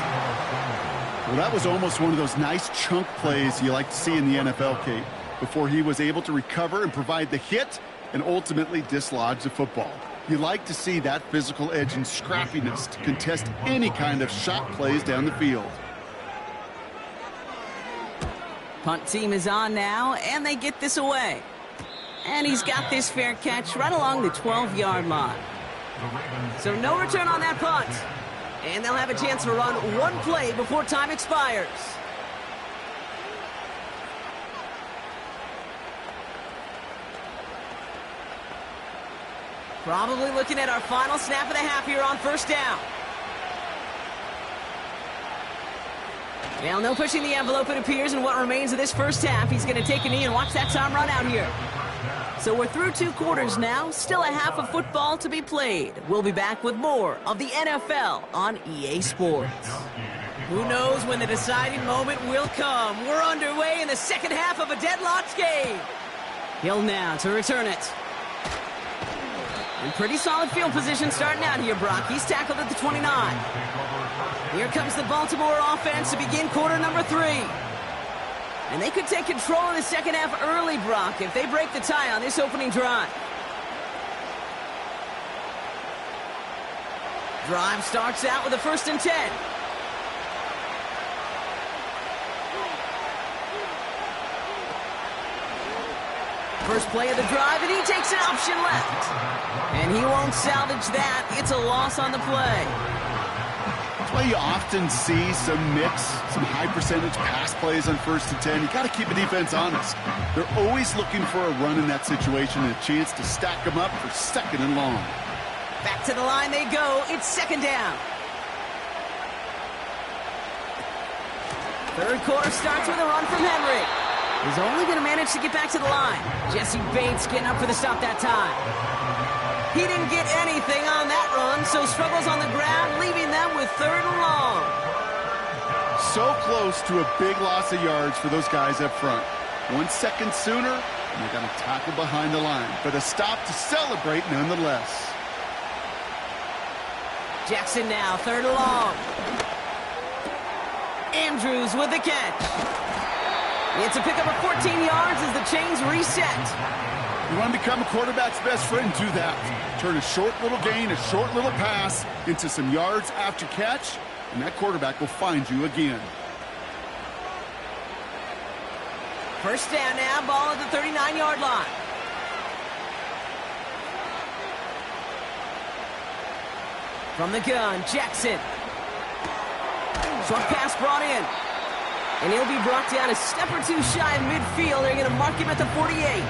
Well, that was almost one of those nice chunk plays you like to see in the NFL, Kate, before he was able to recover and provide the hit and ultimately dislodge the football. You like to see that physical edge and scrappiness to contest any kind of shot plays down the field. Punt team is on now, and they get this away. And he's got this fair catch right along the 12-yard line. So no return on that punt. And they'll have a chance to run one play before time expires. Probably looking at our final snap of the half here on first down. Well, no pushing the envelope, it appears, in what remains of this first half. He's going to take a knee and watch that time run out here. So we're through 2 quarters now. Still a half of football to be played. We'll be back with more of the NFL on EA Sports. Who knows when the deciding moment will come. We're underway in the second half of a deadlocked game. Hill now to return it. In pretty solid field position starting out here, Brock. He's tackled at the 29. Here comes the Baltimore offense to begin quarter number 3. And they could take control of the second half early, Brock, if they break the tie on this opening drive. Drive starts out with a 1st and 10. First play of the drive, and he takes an option left. And he won't salvage that. It's a loss on the play. That's why you often see some mix, some high percentage pass plays on 1st and 10. You got to keep a defense honest. They're always looking for a run in that situation and a chance to stack them up for 2nd and long. Back to the line they go. It's 2nd down. Third quarter starts with a run from Henry. He's only going to manage to get back to the line. Jesse Bates getting up for the stop that time. He didn't get anything on that run, so struggles on the ground, leaving them with 3rd and long. So close to a big loss of yards for those guys up front. 1 second sooner, and they're going to tackle behind the line. But a stop to celebrate nonetheless. Jackson now, 3rd and long. Andrews with the catch. It's a pickup of 14 yards as the chains reset. You want to become a quarterback's best friend? Do that. Turn a short little gain, a short little pass into some yards after catch, and that quarterback will find you again. First down now, ball at the 39-yard line. From the gun, Jackson. Short pass brought in. And he'll be brought down a step or 2 shy of midfield. They're going to mark him at the 48.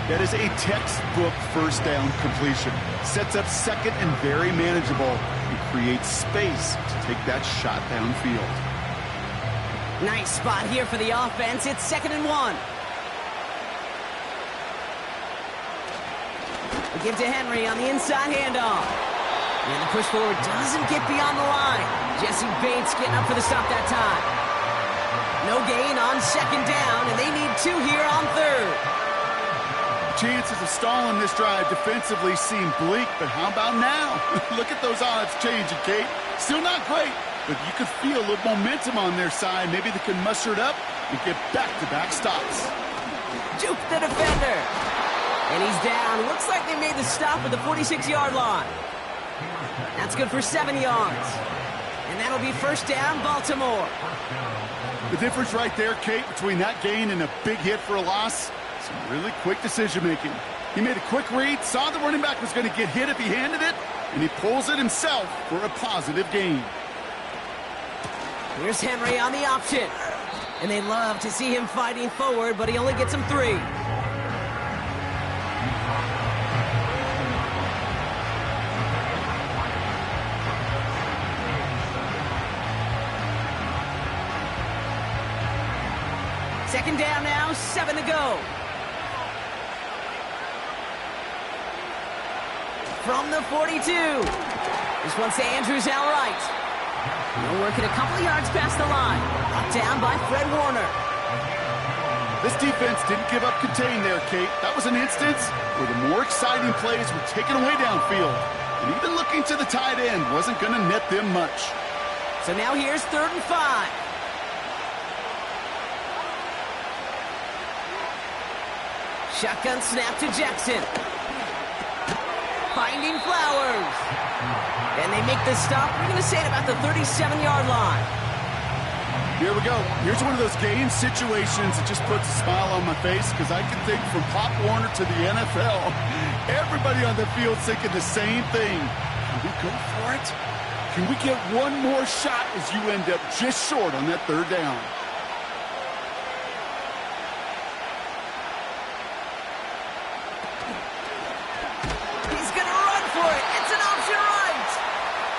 That is a textbook 1st down completion. Sets up 2nd and very manageable. And creates space to take that shot downfield. Nice spot here for the offense. It's 2nd and 1. give to Henry on the inside handoff. And the push forward doesn't get beyond the line. Jesse Bates getting up for the stop that time. No gain on second down, and they need 2 here on third. Chances of stalling this drive defensively seem bleak, but how about now? Look at those odds changing, Kate. Still not great, but you could feel a little momentum on their side. Maybe they can muster it up and get back-to-back stops. Juke the defender. And he's down. Looks like they made the stop at the 46-yard line. That's good for 7 yards. And that'll be first down, Baltimore. The difference right there, Kate, between that gain and a big hit for a loss, some really quick decision-making. He made a quick read, saw the running back was going to get hit if he handed it, and he pulls it himself for a positive gain. Here's Henry on the option. And they love to see him fighting forward, but he only gets him 3. Second down now, 7 to go. From the 42. This one's to Andrews outright. They're working a couple of yards past the line. Brought down by Fred Warner. This defense didn't give up contain there, Kate. That was an instance where the more exciting plays were taken away downfield. And even looking to the tight end wasn't going to net them much. So now here's 3rd and 5. Shotgun snap to Jackson. Finding Flowers. And they make the stop. We're going to say it about the 37-yard line. Here we go. Here's one of those game situations that just puts a smile on my face because I can think from Pop Warner to the NFL. Everybody on the field thinking the same thing. Can we go for it? Can we get one more shot as you end up just short on that 3rd down?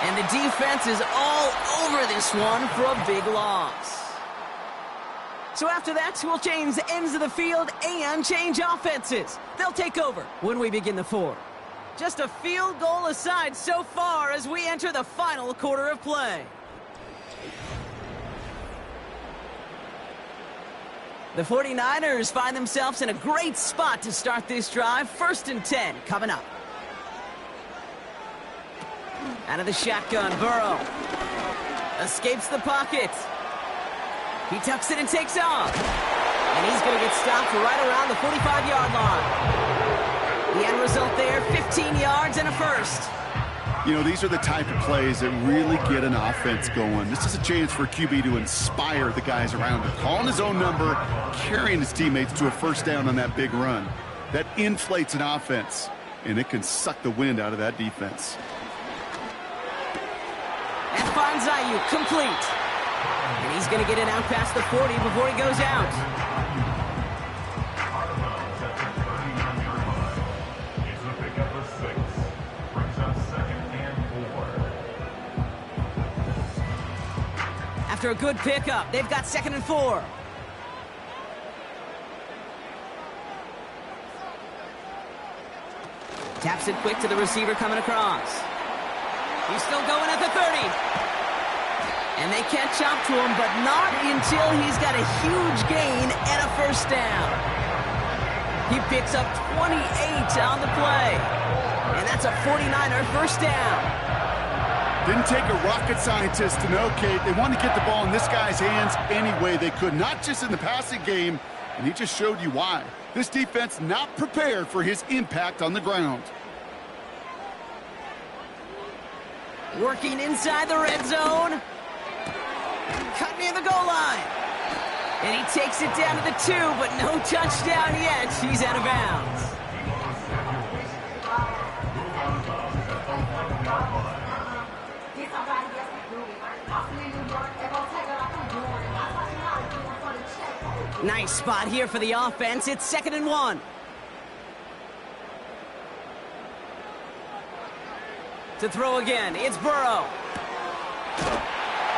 And the defense is all over this one for a big loss. So after that, we'll change ends of the field and change offenses. They'll take over when we begin the 4th. Just a field goal aside so far as we enter the final quarter of play. The 49ers find themselves in a great spot to start this drive. 1st and 10 coming up. Out of the shotgun, Burrow escapes the pocket. He tucks it and takes off. And he's going to get stopped right around the 45-yard line. The end result there, 15 yards and a first. You know, these are the type of plays that really get an offense going. This is a chance for QB to inspire the guys around him. Calling his own number, carrying his teammates to a first down on that big run. That inflates an offense, and it can suck the wind out of that defense. And finds Ayuk complete. And he's going to get it out past the 40 before he goes out. It's a pickup of 6. Brings up 2nd and 4. After a good pickup, they've got 2nd and 4. Taps it quick to the receiver coming across. He's still going at the 30. And they catch up to him, but not until he's got a huge gain and a first down. He picks up 28 on the play. And that's a 49er first down. Didn't take a rocket scientist to know, Kate. They wanted to get the ball in this guy's hands any way they could, not just in the passing game, and he just showed you why. This defense not prepared for his impact on the ground. Working inside the red zone. Cut near the goal line. And he takes it down to the 2, but no touchdown yet. He's out of bounds. Nice spot here for the offense. It's 2nd and 1. To throw again, it's Burrow.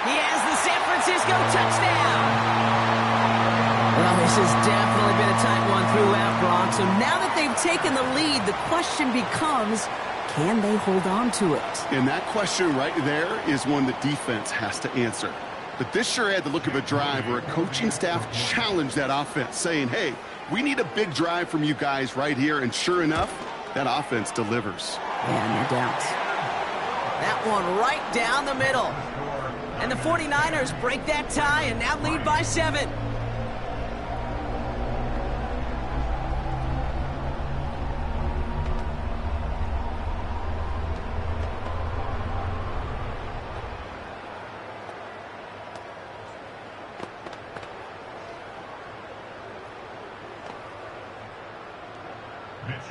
He has the San Francisco touchdown. Well, his This has definitely been a tight one throughout, Brock. So now that they've taken the lead, the question becomes, can they hold on to it? And that question right there is one the defense has to answer. But this sure had the look of a drive where a coaching staff challenged that offense, saying, hey, we need a big drive from you guys right here. And sure enough, that offense delivers. Yeah, no doubt. That one right down the middle. And the 49ers break that tie and now lead by 7.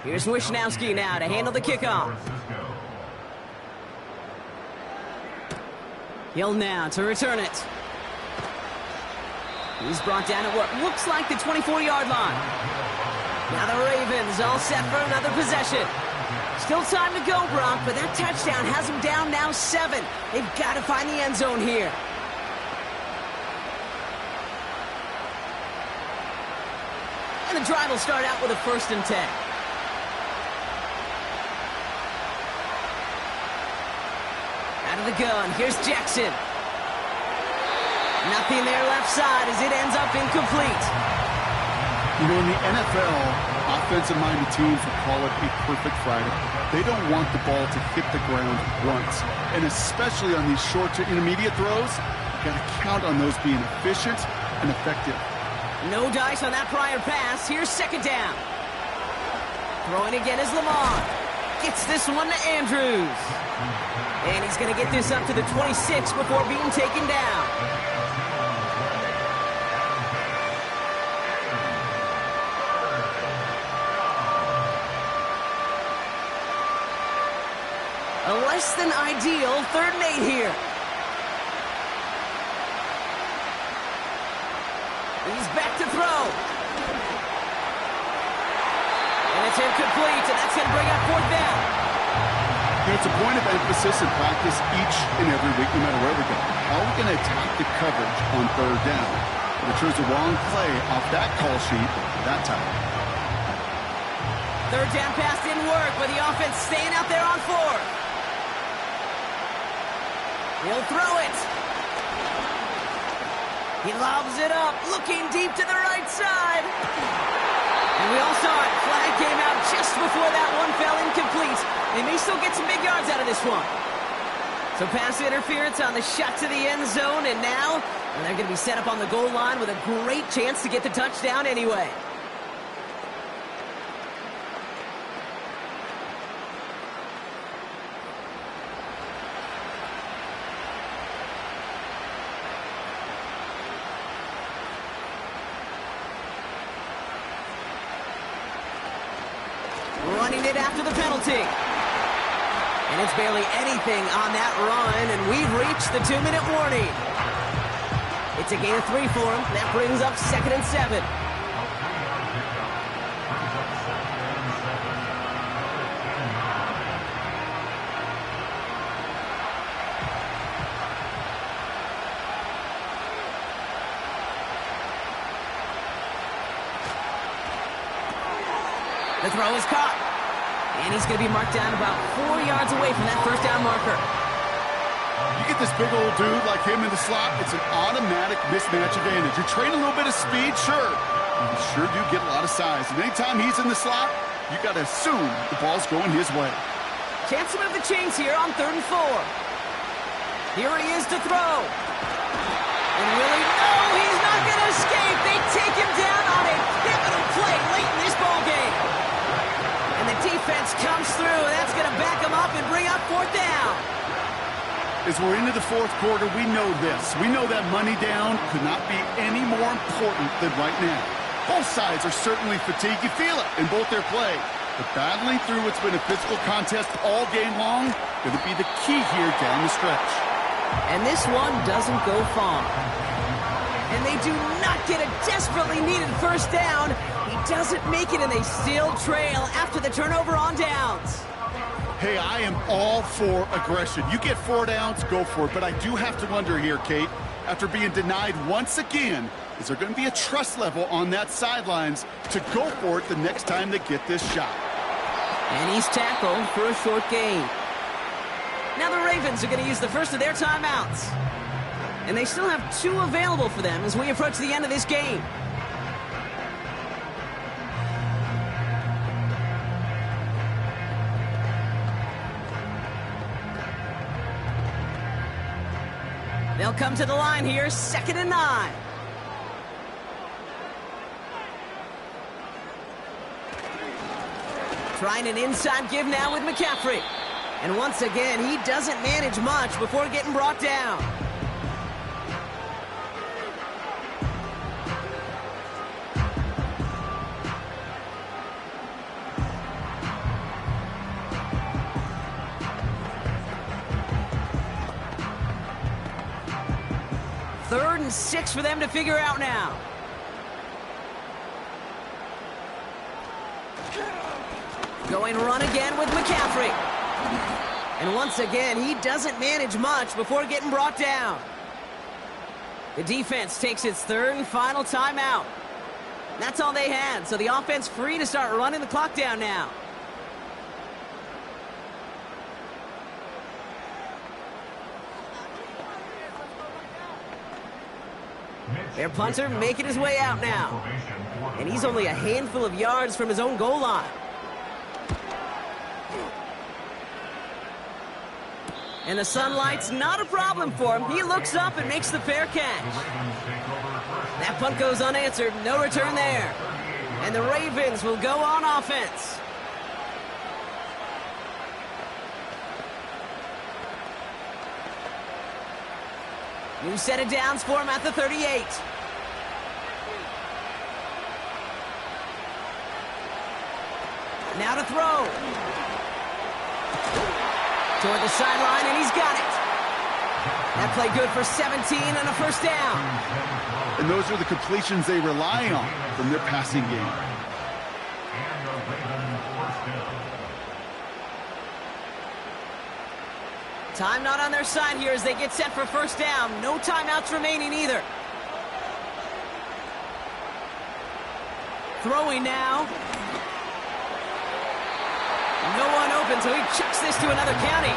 Here's Wishnowski now to handle the kickoff. Hill now to return it. He's brought down at what looks like the 24-yard line. Now the Ravens all set for another possession. Still time to go, Brock, but that touchdown has them down now 7. They've got to find the end zone here. And the drive will start out with a 1st and 10. Out of the gun, here's Jackson. Nothing there left side as it ends up incomplete. You know, in the NFL, offensive-minded teams will call it a perfect Friday. They don't want the ball to hit the ground once. And especially on these short to intermediate throws, you've got to count on those being efficient and effective. No dice on that prior pass. Here's 2nd down. Throwing again is Lamar. Gets this one to Andrews. And he's going to get this up to the 26 before being taken down. A less than ideal 3rd and 8 here. He's back to throw. And it's incomplete, and that's going to bring up 4th down. It's a point of emphasis in practice each and every week, no matter where we go. How are we going to attack the coverage on 3rd down? But it chose the wrong play off that call sheet that time. 3rd down pass didn't work, but the offense staying out there on 4th. He'll throw it. He lobs it up, looking deep to the right side. And we all saw it. Flag came out just before that one fell incomplete. They may still get some big yards out of this one. So pass interference on the shot to the end zone, and now they're going to be set up on the goal line with a great chance to get the touchdown anyway. Running it after the penalty. And it's barely anything on that run, and we've reached the 2-minute warning. It's a gain of 3 for him. That brings up 2nd and 7. The throw is caught. And he's going to be marked down about 4 yards away from that 1st down marker. You get this big old dude like him in the slot, it's an automatic mismatch advantage. You train a little bit of speed, sure. You sure do get a lot of size. And anytime he's in the slot, you got to assume the ball's going his way. Chance to move the chains here on 3rd and 4. Here he is to throw. And really, no, he's not going to escape. They take him down on a pivotal play late in this ball game. And the defense comes through, and that's going to back him up and bring up 4th down. As we're into the 4th quarter, we know this. We know that money down could not be any more important than right now. Both sides are certainly fatigued. You feel it in both their play. But battling through what's been a physical contest all game long going to be the key here down the stretch. And this one doesn't go far. And they do not get a desperately needed 1st down. He doesn't make it, and they still trail after the turnover on downs. Hey, I am all for aggression. You get 4 downs, go for it. But I do have to wonder here, Kate, after being denied once again. Is there going to be a trust level on that sidelines to go for it the next time they get this shot? And he's tackled for a short gain. Now the Ravens are going to use the first of their timeouts. And they still have 2 available for them as we approach the end of this game. They'll come to the line here, 2nd and 9. Trying an inside give now with McCaffrey. And once again, he doesn't manage much before getting brought down. Third and 6 for them to figure out now. Going run again with McCaffrey. And once again, he doesn't manage much before getting brought down. The defense takes its 3rd and final timeout. That's all they had, so the offense free to start running the clock down now. Their punter making his way out now. And he's only a handful of yards from his own goal line. And the sunlight's not a problem for him. He looks up and makes the fair catch. That punt goes unanswered. No return there. And the Ravens will go on offense. New set of downs for him at the 38. Now to throw. Toward the sideline, and he's got it. That play good for 17 and a first down. And those are the completions they rely on from their passing game. Time not on their side here as they get set for first down. No timeouts remaining either. Throwing now. No one open, so he chucks this to another county.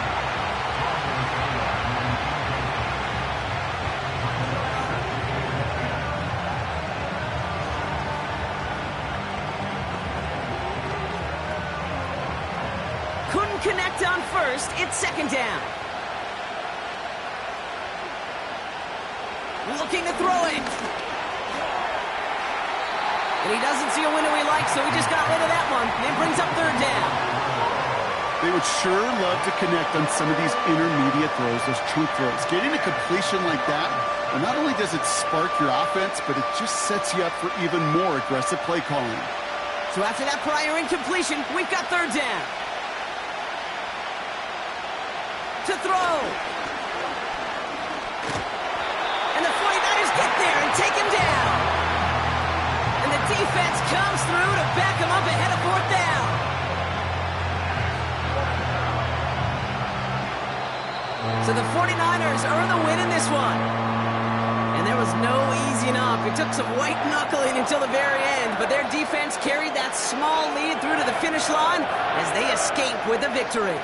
Couldn't connect on first. It's 2nd down. Looking to throw it. And he doesn't see a window he likes, so he just got rid of that one. And it brings up 3rd down. They would sure love to connect on some of these intermediate throws, those chunk throws. Getting a completion like that, well, not only does it spark your offense, but it just sets you up for even more aggressive play calling. So after that prior incompletion, we've got 3rd down. To throw. And the 49ers get there and take him down. And the defense comes through to back him up ahead of 4th down. So the 49ers earn the win in this one. And there was no easing up. It took some white knuckling until the very end, but their defense carried that small lead through to the finish line as they escape with the victory.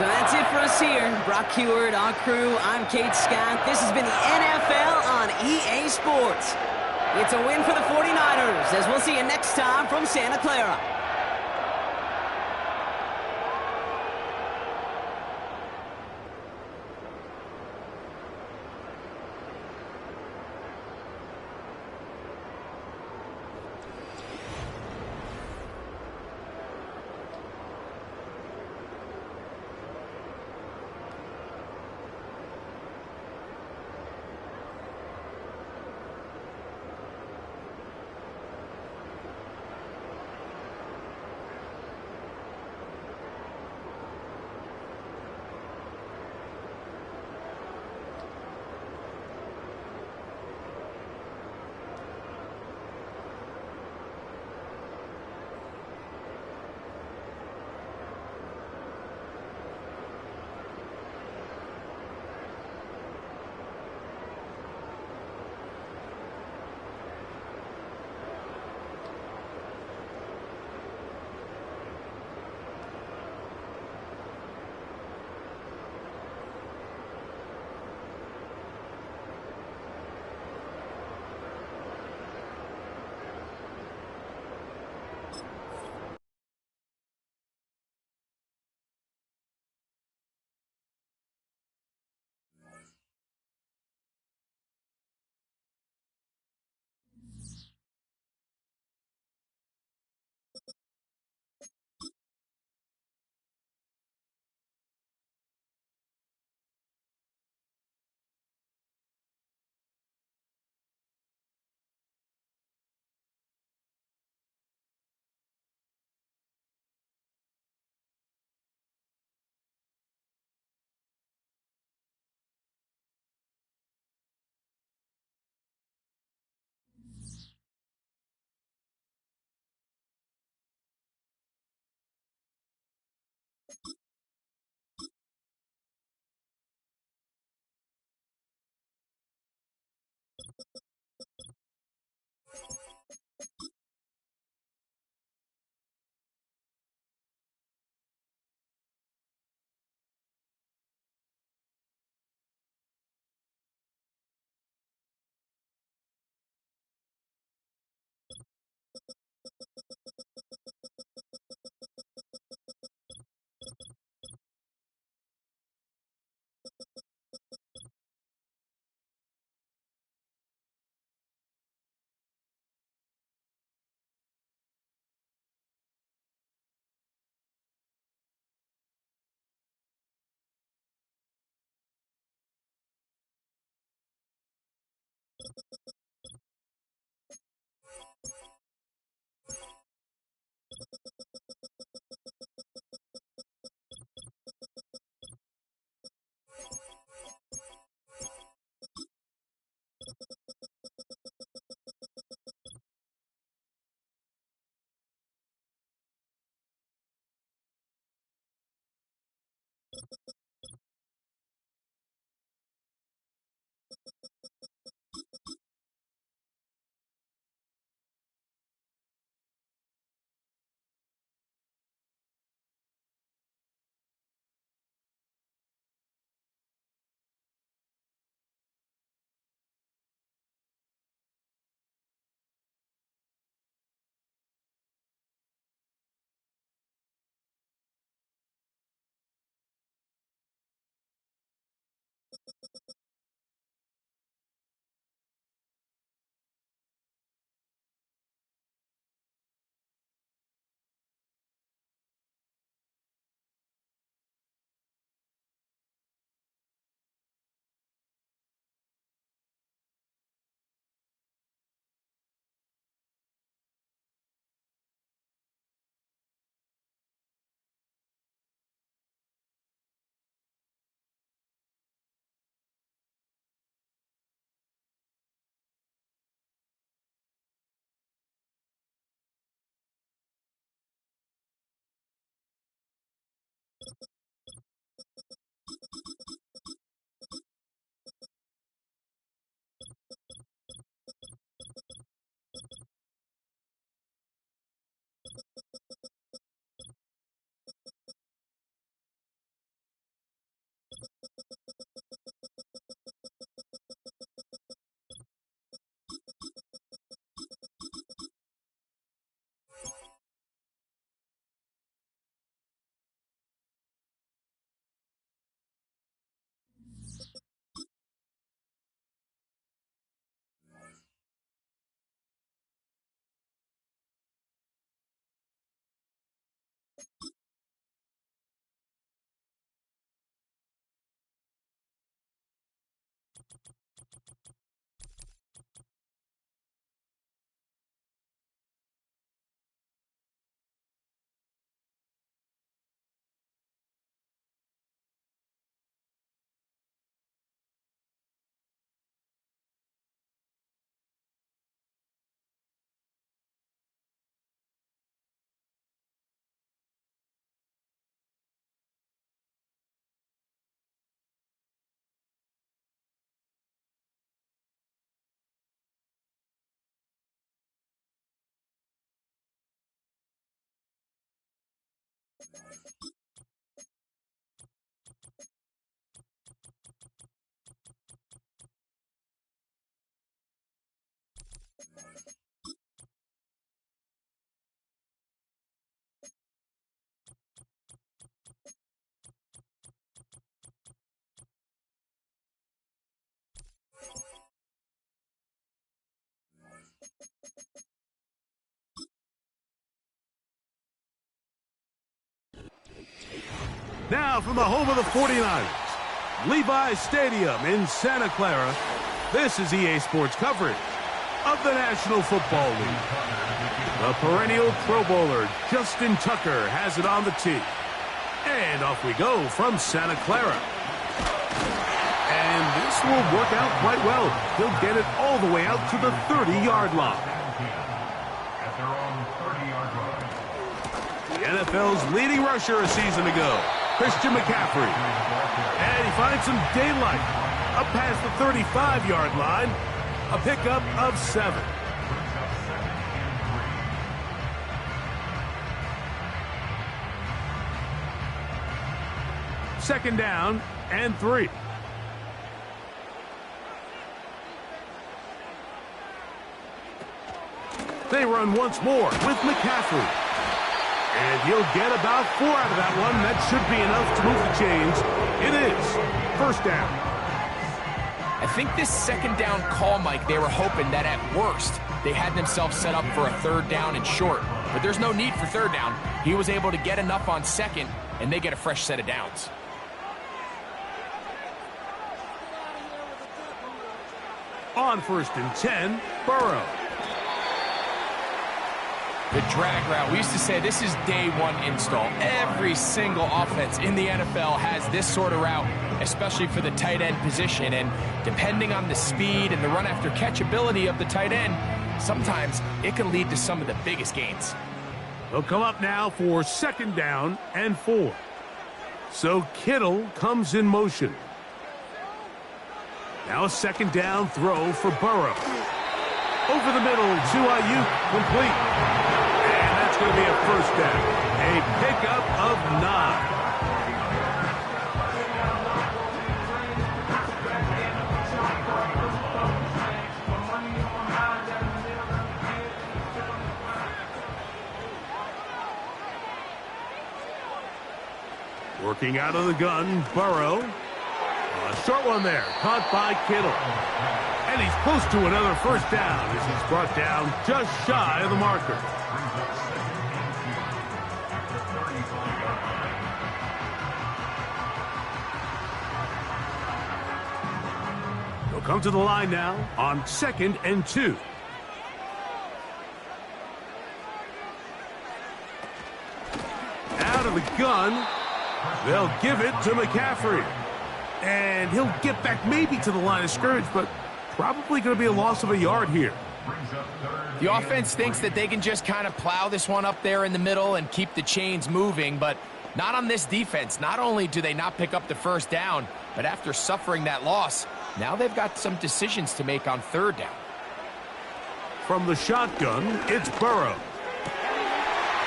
So that's it for us here. Brock Huard, our crew, I'm Kate Scott. This has been the NFL on EA Sports. It's a win for the 49ers, as we'll see you next time from Santa Clara. Now from the home of the 49ers, Levi's Stadium in Santa Clara, this is EA Sports coverage of the National Football League. The perennial Pro Bowler, Justin Tucker, has it on the tee. And off we go from Santa Clara. And this will work out quite well. He'll get it all the way out to the 30-yard line. At their own 30-yard line. The NFL's leading rusher a season ago, Christian McCaffrey. And he finds some daylight up past the 35-yard line. A pickup of 7. Second down and 3. They run once more with McCaffrey. And he'll get about 4 out of that one. That should be enough to move the chains. It is first down. I think this second down call, Mike, they were hoping that at worst they had themselves set up for a third down and short. But there's no need for third down. He was able to get enough on second, and they get a fresh set of downs. On 1st and 10, Burrow. The drag route. We used to say this is day one install. Every single offense in the NFL has this sort of route, especially for the tight end position. And depending on the speed and the run after catch ability of the tight end, sometimes it can lead to some of the biggest gains. They'll come up now for 2nd down and 4. So Kittle comes in motion. Now a 2nd down throw for Burrow. Over the middle to Ayuk, complete. And that's going to be a 1st down. A pickup of 9. Working out of the gun, Burrow. A short one there, caught by Kittle. And he's close to another 1st down as he's brought down just shy of the marker. They'll come to the line now on 2nd and 2. Out of the gun. They'll give it to McCaffrey. And he'll get back maybe to the line of scrimmage, but probably going to be a loss of a yard here. The offense thinks that they can just kind of plow this one up there in the middle and keep the chains moving, but not on this defense. Not only do they not pick up the 1st down, but after suffering that loss, now they've got some decisions to make on 3rd down. From the shotgun, it's Burrow.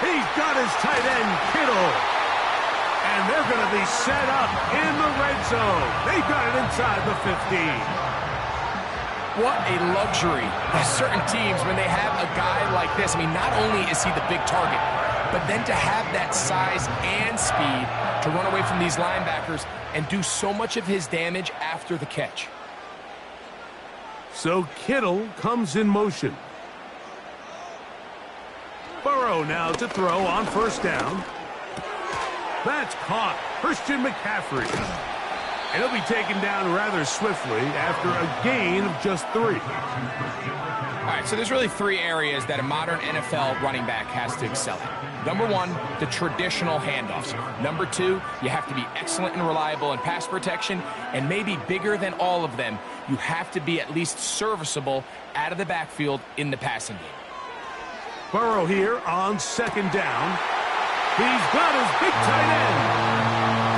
He's got his tight end, Kittle. And they're going to be set up in the red zone. They've got it inside the 15. What a luxury. There's certain teams, when they have a guy like this, I mean, not only is he the big target, but then to have that size and speed to run away from these linebackers and do so much of his damage after the catch. So Kittle comes in motion. Burrow now to throw on 1st down. That's caught. Christian McCaffrey. And he'll be taken down rather swiftly after a gain of just 3. All right, so there's really 3 areas that a modern NFL running back has to excel at. Number 1, the traditional handoffs. Number 2, you have to be excellent and reliable in pass protection. And maybe bigger than all of them, you have to be at least serviceable out of the backfield in the passing game. Burrow here on 2nd down. He's got his big tight end,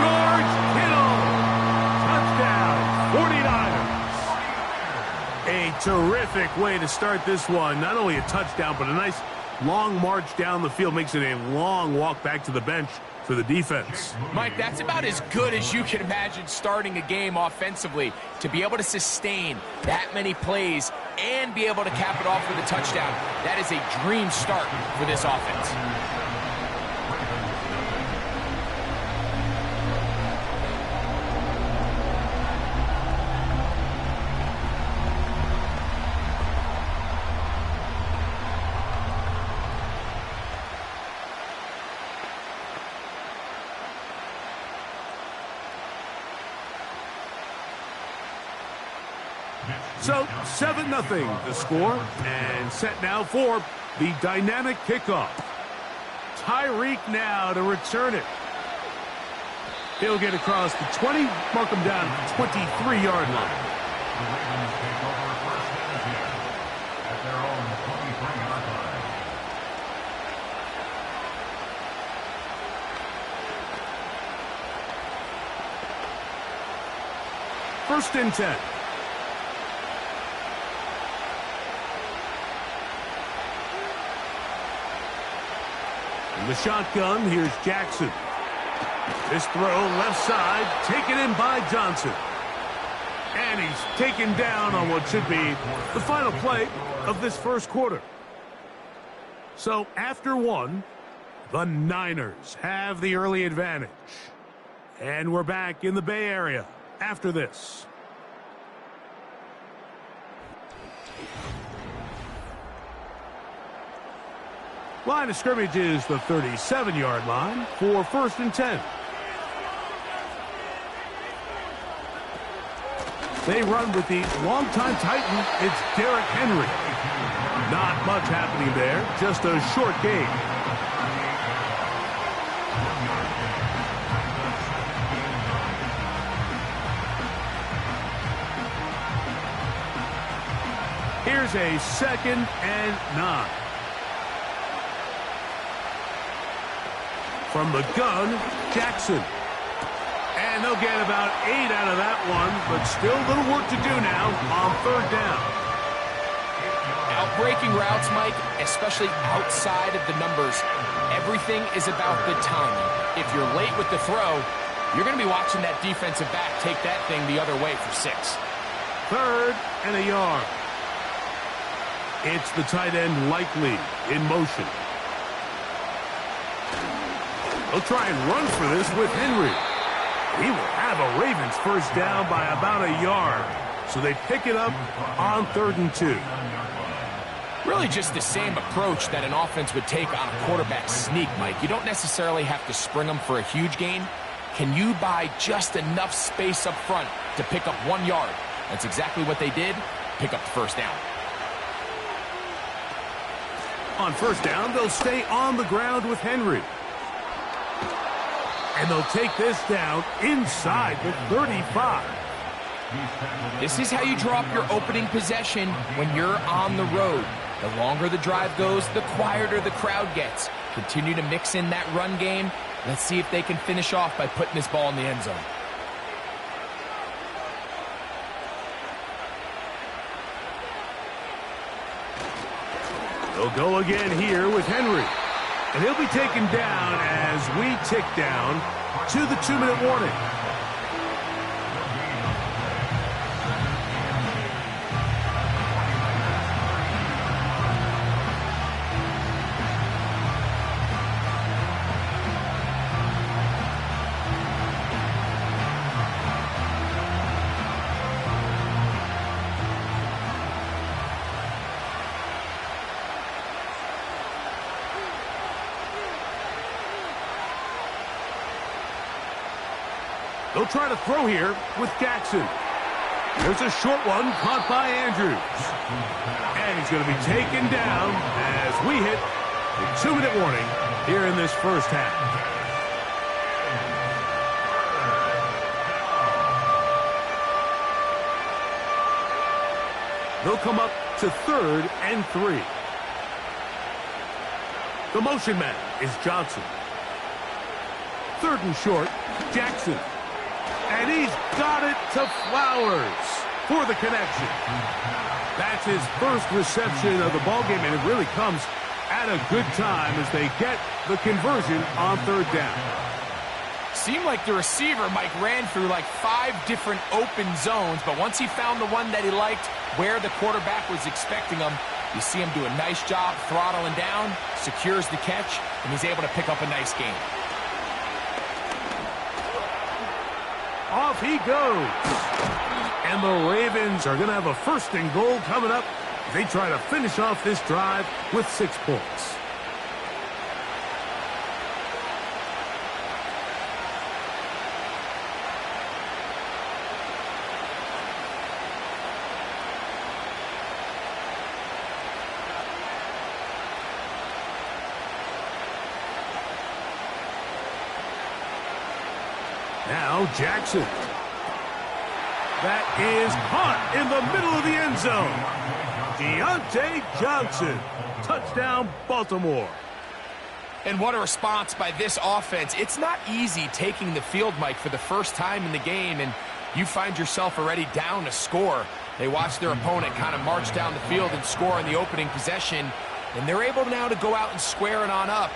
George Kittle. Touchdown, 49ers. A terrific way to start this one. Not only a touchdown, but a nice long march down the field. Makes it a long walk back to the bench for the defense. Mike, that's about as good as you can imagine starting a game offensively. To be able to sustain that many plays and be able to cap it off with a touchdown, that is a dream start for this offense. So 7-0 the score, and set now for the dynamic kickoff. Tyreek now to return it. He'll get across the 20, mark him down at the 23-yard line. First and 10. In the shotgun, here's Jackson. This throw left side, taken in by Johnson. And he's taken down on what should be the final play of this first quarter. So after 1, the Niners have the early advantage. And we're back in the Bay Area after this. Line of scrimmage is the 37-yard line for first and 10. They run with the longtime Titan. It's Derrick Henry. Not much happening there, just a short game. Here's a 2nd and 9. From the gun, Jackson. And they'll get about 8 out of that one, but still a little work to do now on 3rd down. Outbreaking routes, Mike, especially outside of the numbers, everything is about the timing. If you're late with the throw, you're going to be watching that defensive back take that thing the other way for 6. 3rd and a yard. It's the tight end Likely in motion. They'll try and run for this with Henry. He will have a Ravens first down by about a yard. So they pick it up on 3rd and 2. Really just the same approach that an offense would take on a quarterback sneak, Mike. You don't necessarily have to spring them for a huge gain. Can you buy just enough space up front to pick up 1 yard? That's exactly what they did. Pick up the first down. On 1st down, they'll stay on the ground with Henry. And they'll take this down inside the 35. This is how you drop your opening possession when you're on the road. The longer the drive goes, the quieter the crowd gets. Continue to mix in that run game. Let's see if they can finish off by putting this ball in the end zone. They'll go again here with Henry. And he'll be taken down as we tick down to the 2-minute warning. They'll try to throw here with Jackson. There's a short one caught by Andrews. And he's going to be taken down as we hit the 2-minute warning here in this first half. They'll come up to 3rd and 3. The motion man is Johnson. 3rd and short, Jackson. And he's got it to Flowers for the connection. That's his first reception of the ballgame, and it really comes at a good time as they get the conversion on 3rd down. Seemed like the receiver, Mike, ran through like 5 different open zones, but once he found the one that he liked, where the quarterback was expecting him, you see him do a nice job throttling down, secures the catch, and he's able to pick up a nice gain. Off he goes. And the Ravens are going to have a 1st and goal coming up. They try to finish off this drive with 6 points. Now Jackson. That is caught in the middle of the end zone. Deontay Johnson. Touchdown, Baltimore. And what a response by this offense. It's not easy taking the field, Mike, for the first time in the game, and you find yourself already down a score. They watch their opponent kind of march down the field and score in the opening possession, and they're able now to go out and square it on up.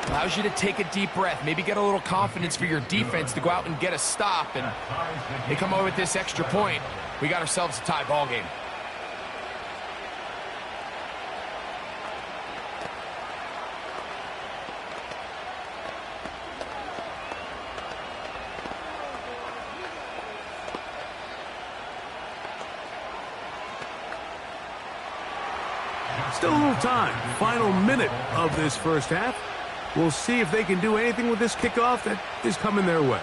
Allows you to take a deep breath, maybe get a little confidence for your defense to go out and get a stop, and they come over with this extra point. We got ourselves a tie ball game. Still a little time. Final minute of this first half. We'll see if they can do anything with this kickoff that is coming their way.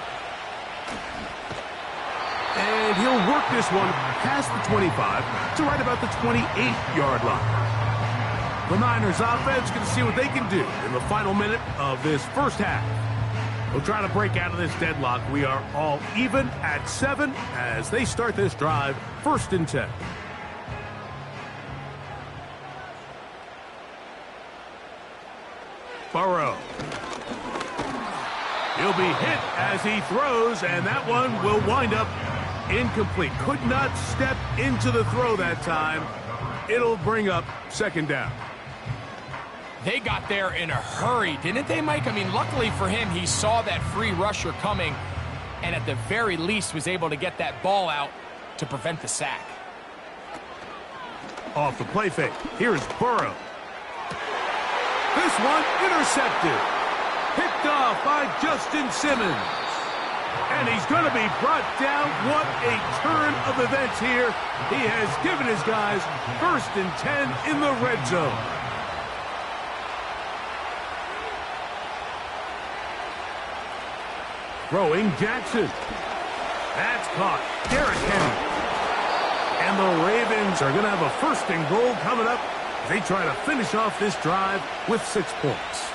And he'll work this one past the 25 to right about the 28-yard line. The Niners offense going to see what they can do in the final minute of this first half. We'll try to break out of this deadlock. We are all even at 7 as they start this drive, 1st and 10. Burrow. He'll be hit as he throws, and that one will wind up incomplete. Could not step into the throw that time. It'll bring up 2nd down. They got there in a hurry, didn't they, Mike? I mean, luckily for him, he saw that free rusher coming and at the very least was able to get that ball out to prevent the sack. Off the play fake, here's Burrow. This one intercepted. Picked off by Justin Simmons. And he's going to be brought down. What a turn of events here. He has given his guys 1st and 10 in the red zone. Throwing Jackson. That's caught. Derrick Henry. And the Ravens are going to have a 1st and goal coming up. They try to finish off this drive with 6 points.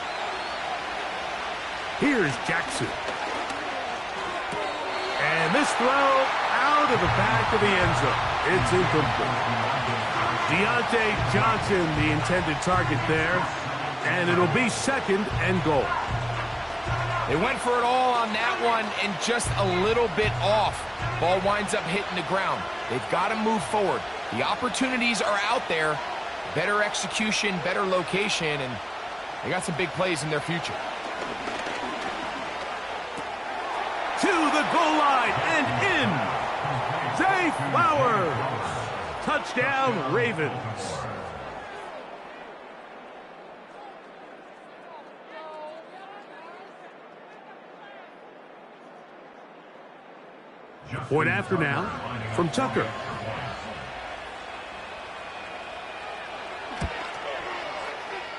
Here's Jackson. And this throw out of the back of the end zone. It's incomplete. Deontay Johnson, the intended target there. And it'll be 2nd and goal. They went for it all on that one and just a little bit off. Ball winds up hitting the ground. They've got to move forward. The opportunities are out there. Better execution, better location, and they got some big plays in their future. To the goal line and in. Zay Flowers. Touchdown, Ravens. Point after now from Tucker.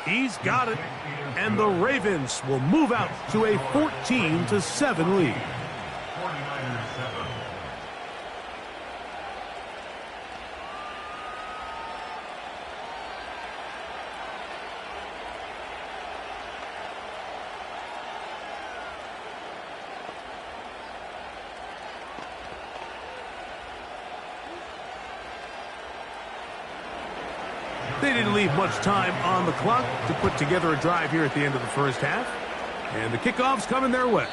He's got it, and the Ravens will move out to a 14-7 lead. They didn't leave much time on the clock to put together a drive here at the end of the first half. And the kickoff's coming their way.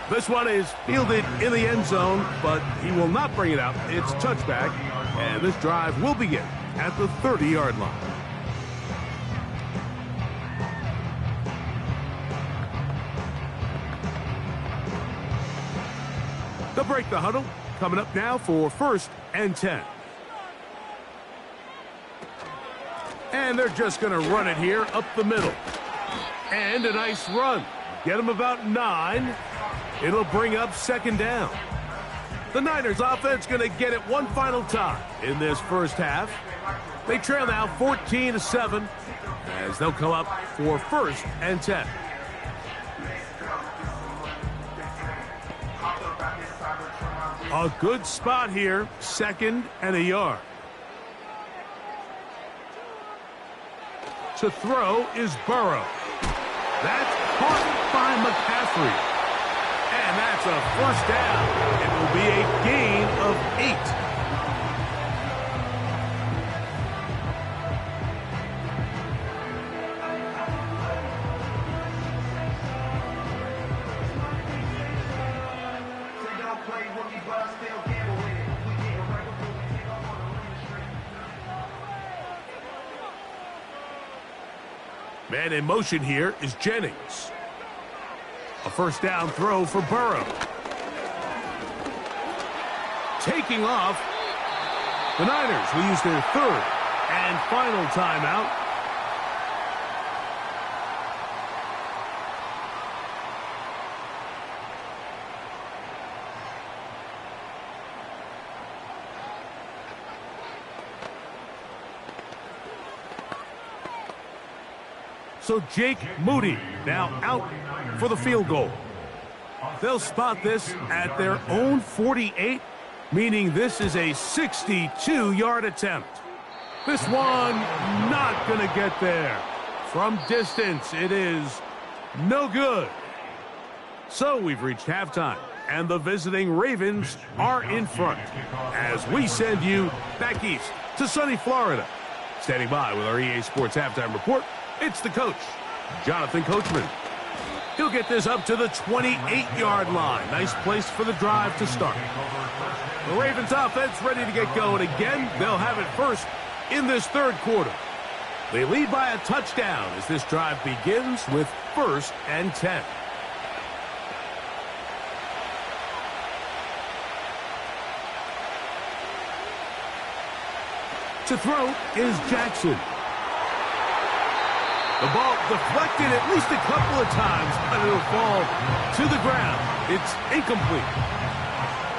This one is fielded in the end zone, but he will not bring it out. It's touchback, and this drive will begin at the 30-yard line. They'll break the huddle. Coming up now for 1st and 10. And they're just going to run it here up the middle. And a nice run. Get them about 9. It'll bring up 2nd down. The Niners offense going to get it one final time in this first half. They trail now 14-7 as they'll come up for 1st and 10. A good spot here, 2nd and a yard. To throw is Burrow. That's caught by McCaffrey. And that's a 1st down. It will be a gain of 8. Man in motion here is Jennings. A 1st down throw for Burrow. Taking off, the Niners will use their 3rd and final timeout. So Jake Moody now out for the field goal. They'll spot this at their own 48 meaning this is a 62-yard attempt. This one not going to get there. From distance, it is no good. So we've reached halftime, and the visiting Ravens are in front as we send you back east to sunny Florida. Standing by with our EA Sports Halftime Report, it's the coach, Jonathan Coachman. He'll get this up to the 28-yard line. Nice place for the drive to start. The Ravens offense ready to get going again. They'll have it first in this third quarter. They lead by a touchdown as this drive begins with 1st and 10. To throw is Jackson. The ball deflected at least a couple of times, but it'll fall to the ground. It's incomplete.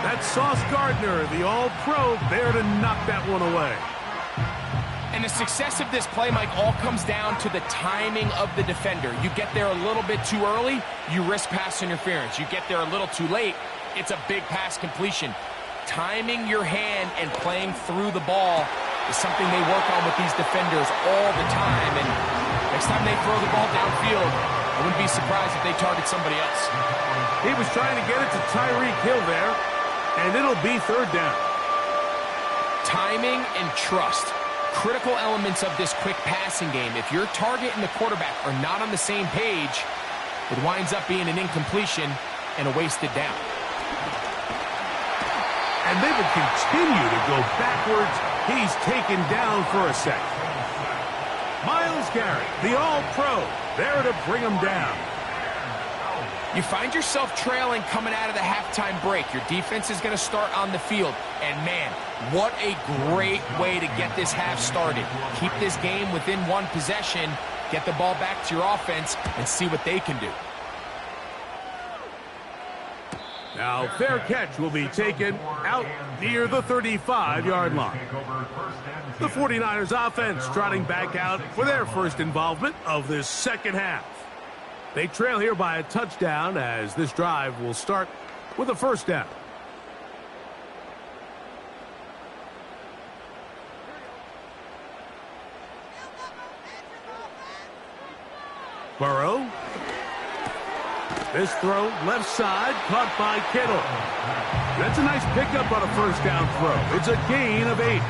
That's Sauce Gardner, the All-Pro, there to knock that one away. And the success of this play, Mike, all comes down to the timing of the defender. You get there a little bit too early, you risk pass interference. You get there a little too late, it's a big pass completion. Timing your hand and playing through the ball is something they work on with these defenders all the time. And next time they throw the ball downfield, I wouldn't be surprised if they target somebody else. He was trying to get it to Tyreek Hill there, and it'll be 3rd down. Timing and trust, critical elements of this quick passing game. If your target and the quarterback are not on the same page, it winds up being an incompletion and a wasted down. And they would continue to go backwards. He's taken down for a second. Myles Garrett, the All-Pro, there to bring him down. You find yourself trailing coming out of the halftime break. Your defense is going to start on the field. And, man, what a great way to get this half started. Keep this game within one possession, get the ball back to your offense, and see what they can do. Now, fair catch will be taken out near the 35-yard line. The 49ers offense trotting back out for their first involvement of this second half. They trail here by a touchdown as this drive will start with a 1st down. Burrow. This throw, left side, caught by Kittle. That's a nice pickup on a 1st down throw. It's a gain of 8.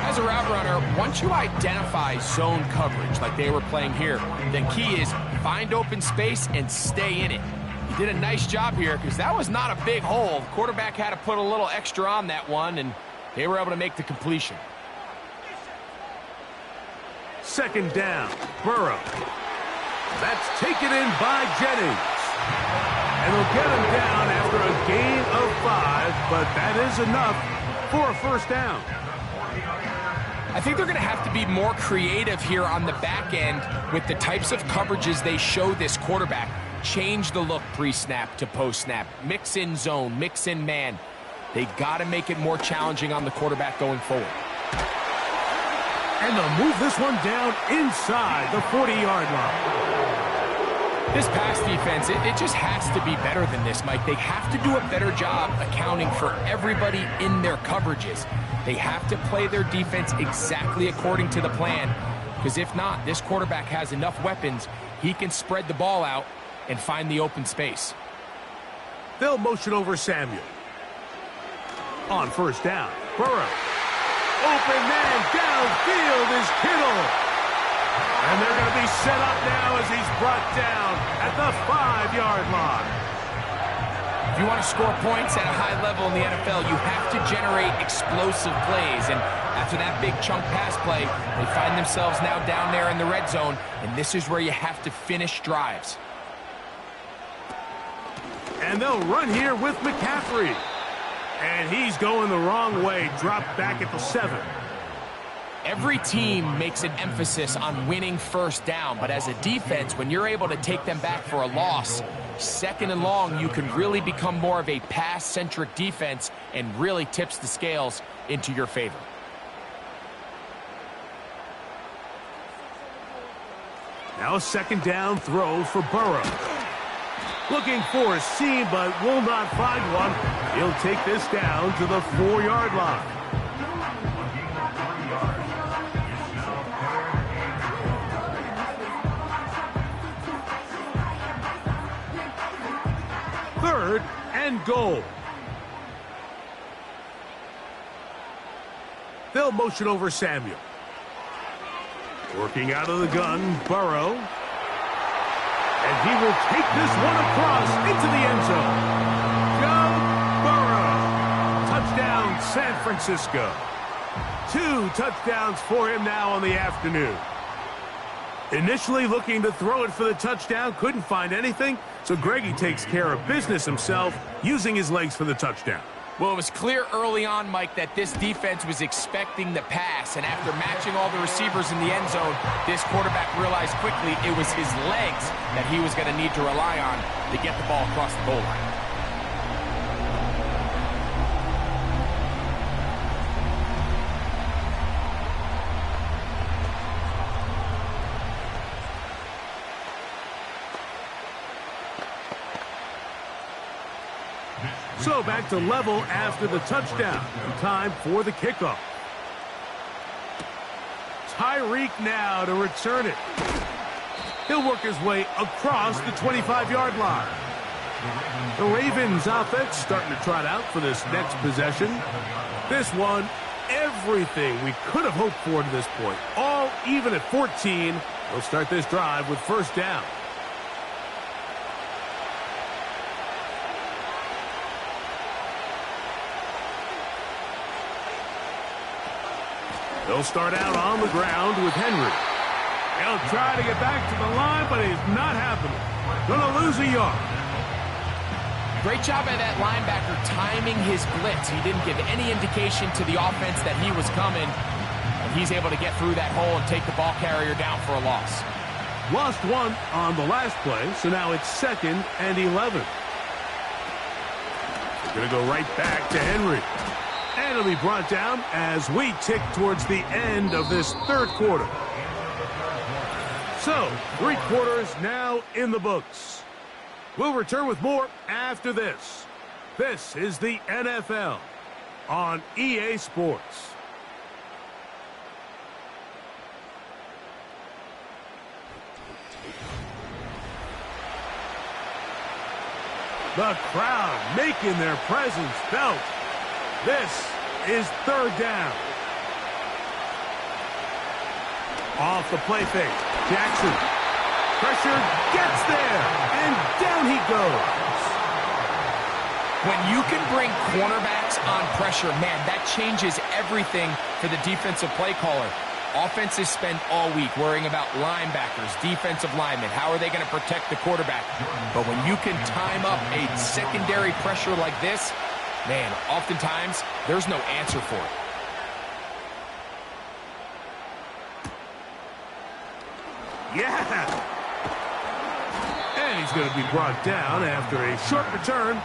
As a route runner, once you identify zone coverage like they were playing here, the key is find open space and stay in it. You did a nice job here because that was not a big hole. The quarterback had to put a little extra on that one, and they were able to make the completion. 2nd down, Burrow. That's taken in by Jennings. And they'll get him down after a gain of 5, but that is enough for a 1st down. I think they're going to have to be more creative here on the back end with the types of coverages they show this quarterback. Change the look pre-snap to post-snap. Mix in zone, mix in man. They got to make it more challenging on the quarterback going forward. And they'll move this one down inside the 40-yard line. This pass defense, it just has to be better than this, Mike. They have to do a better job accounting for everybody in their coverages. They have to play their defense exactly according to the plan, because if not, this quarterback has enough weapons, he can spread the ball out and find the open space. They'll motion over Samuel. On 1st down, Burrow. Open man downfield is Kittle. And they're going to be set up now as he's brought down at the 5-yard line. If you want to score points at a high level in the NFL, you have to generate explosive plays. And after that big chunk pass play, they find themselves now down there in the red zone. And this is where you have to finish drives. And they'll run here with McCaffrey. And he's going the wrong way, dropped back at the 7. Every team makes an emphasis on winning 1st down, but as a defense, when you're able to take them back for a loss, 2nd and long, you can really become more of a pass-centric defense and really tips the scales into your favor. Now a 2nd down throw for Burrow. Looking for a seam, but will not find one. He'll take this down to the 4-yard line. Third and goal. They'll motion over Samuel. Working out of the gun, Burrow. And he will take this one across into the end zone. Joe Burrow. Touchdown, San Francisco. 2 touchdowns for him now on the afternoon. Initially looking to throw it for the touchdown, couldn't find anything, so Greggy takes care of business himself, using his legs for the touchdown. Well, it was clear early on, Mike, that this defense was expecting the pass, and after matching all the receivers in the end zone, this quarterback realized quickly it was his legs that he was going to need to rely on to get the ball across the goal line. So back to level after the touchdown. Time for the kickoff. Tyreek now to return it. He'll work his way across the 25-yard line. The Ravens offense starting to trot out for this next possession. This one, everything we could have hoped for to this point. All even at 14. They'll start this drive with first down. They'll start out on the ground with Henry. He'll try to get back to the line, but it's not happening. Gonna lose a yard. Great job by that linebacker timing his blitz. He didn't give any indication to the offense that he was coming, and he's able to get through that hole and take the ball carrier down for a loss. Lost one on the last play, so now it's 2nd and 11. Gonna go right back to Henry. And it'll be brought down as we tick towards the end of this third quarter. So, 3 quarters now in the books. We'll return with more after this. This is the NFL on EA Sports. The crowd making their presence felt. This is 3rd down. Off the play fake. Jackson. Pressure gets there. And down he goes. When you can bring cornerbacks on pressure, man, that changes everything for the defensive play caller. Offenses spend all week worrying about linebackers, defensive linemen. How are they going to protect the quarterback? But when you can time up a secondary pressure like this, man, oftentimes, there's no answer for it. Yeah! And he's going to be brought down after a short return.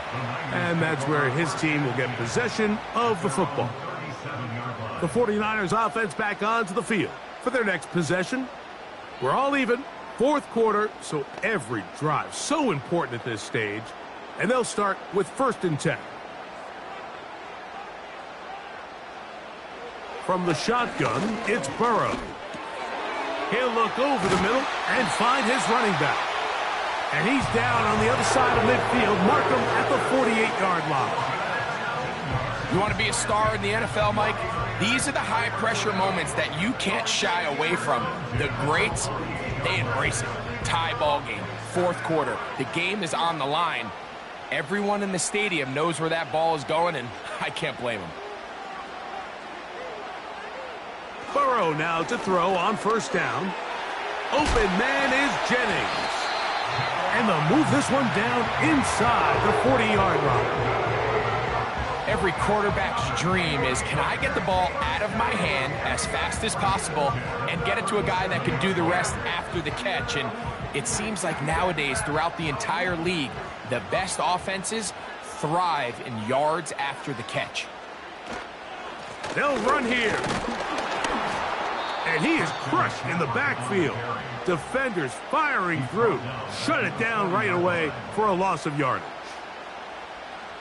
And that's where his team will get possession of the football. The 49ers offense back onto the field for their next possession. We're all even. 4th quarter, so every drive so important at this stage. And they'll start with 1st and 10. From the shotgun, it's Burrow. He'll look over the middle and find his running back. And he's down on the other side of midfield. Mark him at the 48-yard line. You want to be a star in the NFL, Mike? These are the high-pressure moments that you can't shy away from. The greats, they embrace it. Tie ball game, 4th quarter. The game is on the line. Everyone in the stadium knows where that ball is going, and I can't blame them. Burrow now to throw on 1st down. Open man is Jennings. And they'll move this one down inside the 40-yard line. Every quarterback's dream is, can I get the ball out of my hand as fast as possible and get it to a guy that can do the rest after the catch? And it seems like nowadays, throughout the entire league, the best offenses thrive in yards after the catch. They'll run here. And he is crushed in the backfield. Defenders firing through. Shut it down right away for a loss of yardage.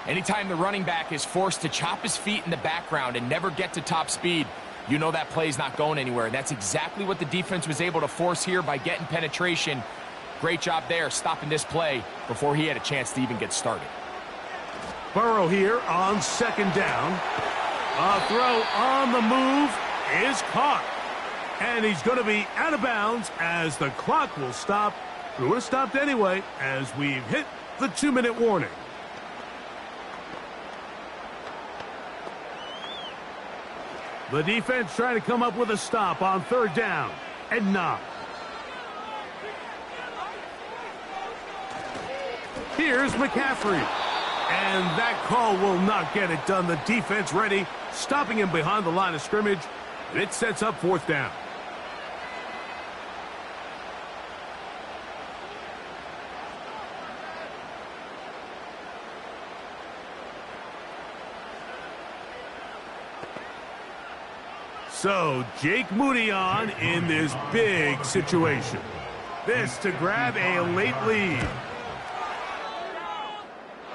Anytime the running back is forced to chop his feet in the background and never get to top speed, you know that play's not going anywhere. And that's exactly what the defense was able to force here by getting penetration. Great job there, stopping this play before he had a chance to even get started. Burrow here on second down. A throw on the move is caught. And he's going to be out of bounds as the clock will stop. It would have stopped anyway as we've hit the 2-minute warning. The defense trying to come up with a stop on third down and 9. Here's McCaffrey. And that call will not get it done. The defense ready, stopping him behind the line of scrimmage. And it sets up fourth down. So, Jake Moody on in this big situation. This to grab a late lead.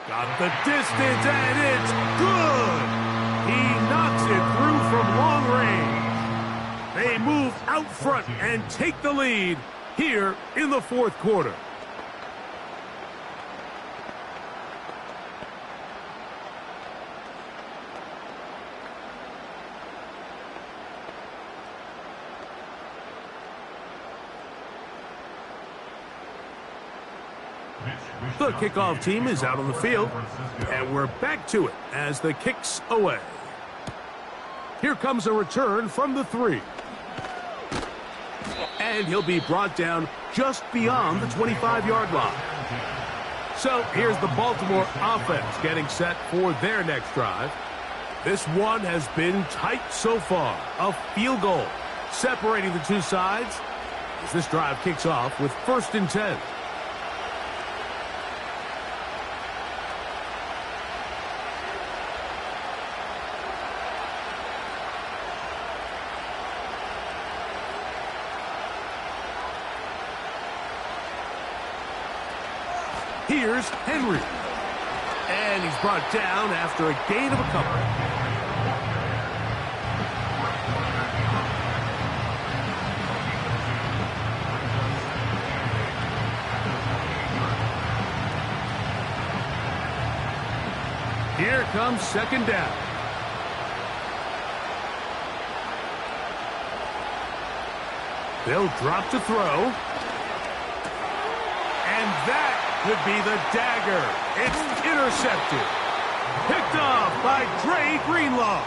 Got the distance, and it's good! He knocks it through from long range. They move out front and take the lead here in the fourth quarter. The kickoff team is out on the field, and we're back to it as the kick's away. Here comes a return from the 3. And he'll be brought down just beyond the 25-yard line. So here's the Baltimore offense getting set for their next drive. This one has been tight so far. A field goal separating the two sides as this drive kicks off with 1st and 10. Here's Henry. And he's brought down after a gain of a couple. Here comes second down. They'll drop to throw. And that could be the dagger. It's intercepted. Picked off by Dre Greenlaw.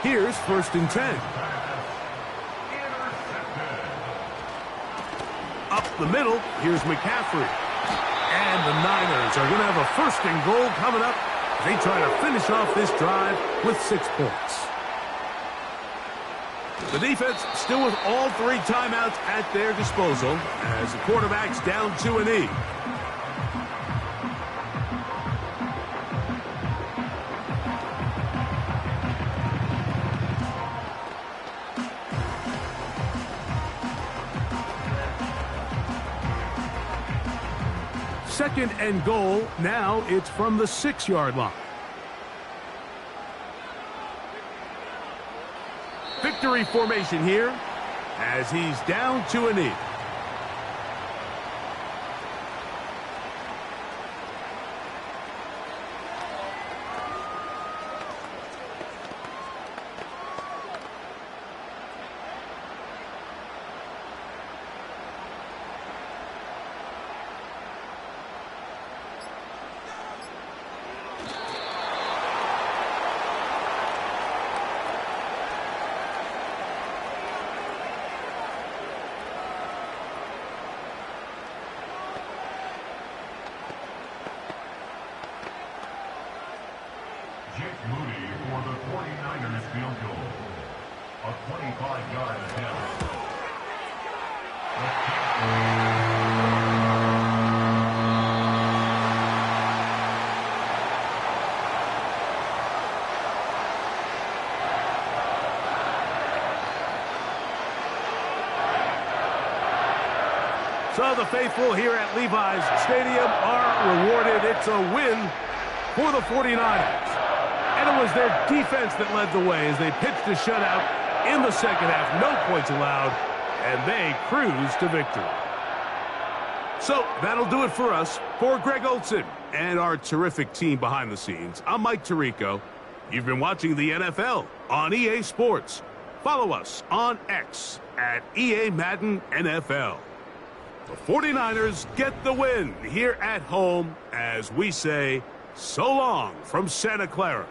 Here's 1st and 10. Up the middle, here's McCaffrey. And the Niners are going to have a 1st and goal coming up. They try to finish off this drive with 6 points. The defense still with all 3 timeouts at their disposal as the quarterback's down to a knee. Second and goal. Now it's from the 6-yard line. Victory formation here as he's down to a knee. Jake Moody for the 49ers field goal. A 25-yard attempt. So the faithful here at Levi's Stadium are rewarded. It's a win for the 49ers. And it was their defense that led the way as they pitched a shutout in the second half. No points allowed, and they cruised to victory. So that'll do it for us. For Greg Olson and our terrific team behind the scenes, I'm Mike Tirico. You've been watching the NFL on EA Sports. Follow us on X at EA Madden NFL. The 49ers get the win here at home as we say so long from Santa Clara.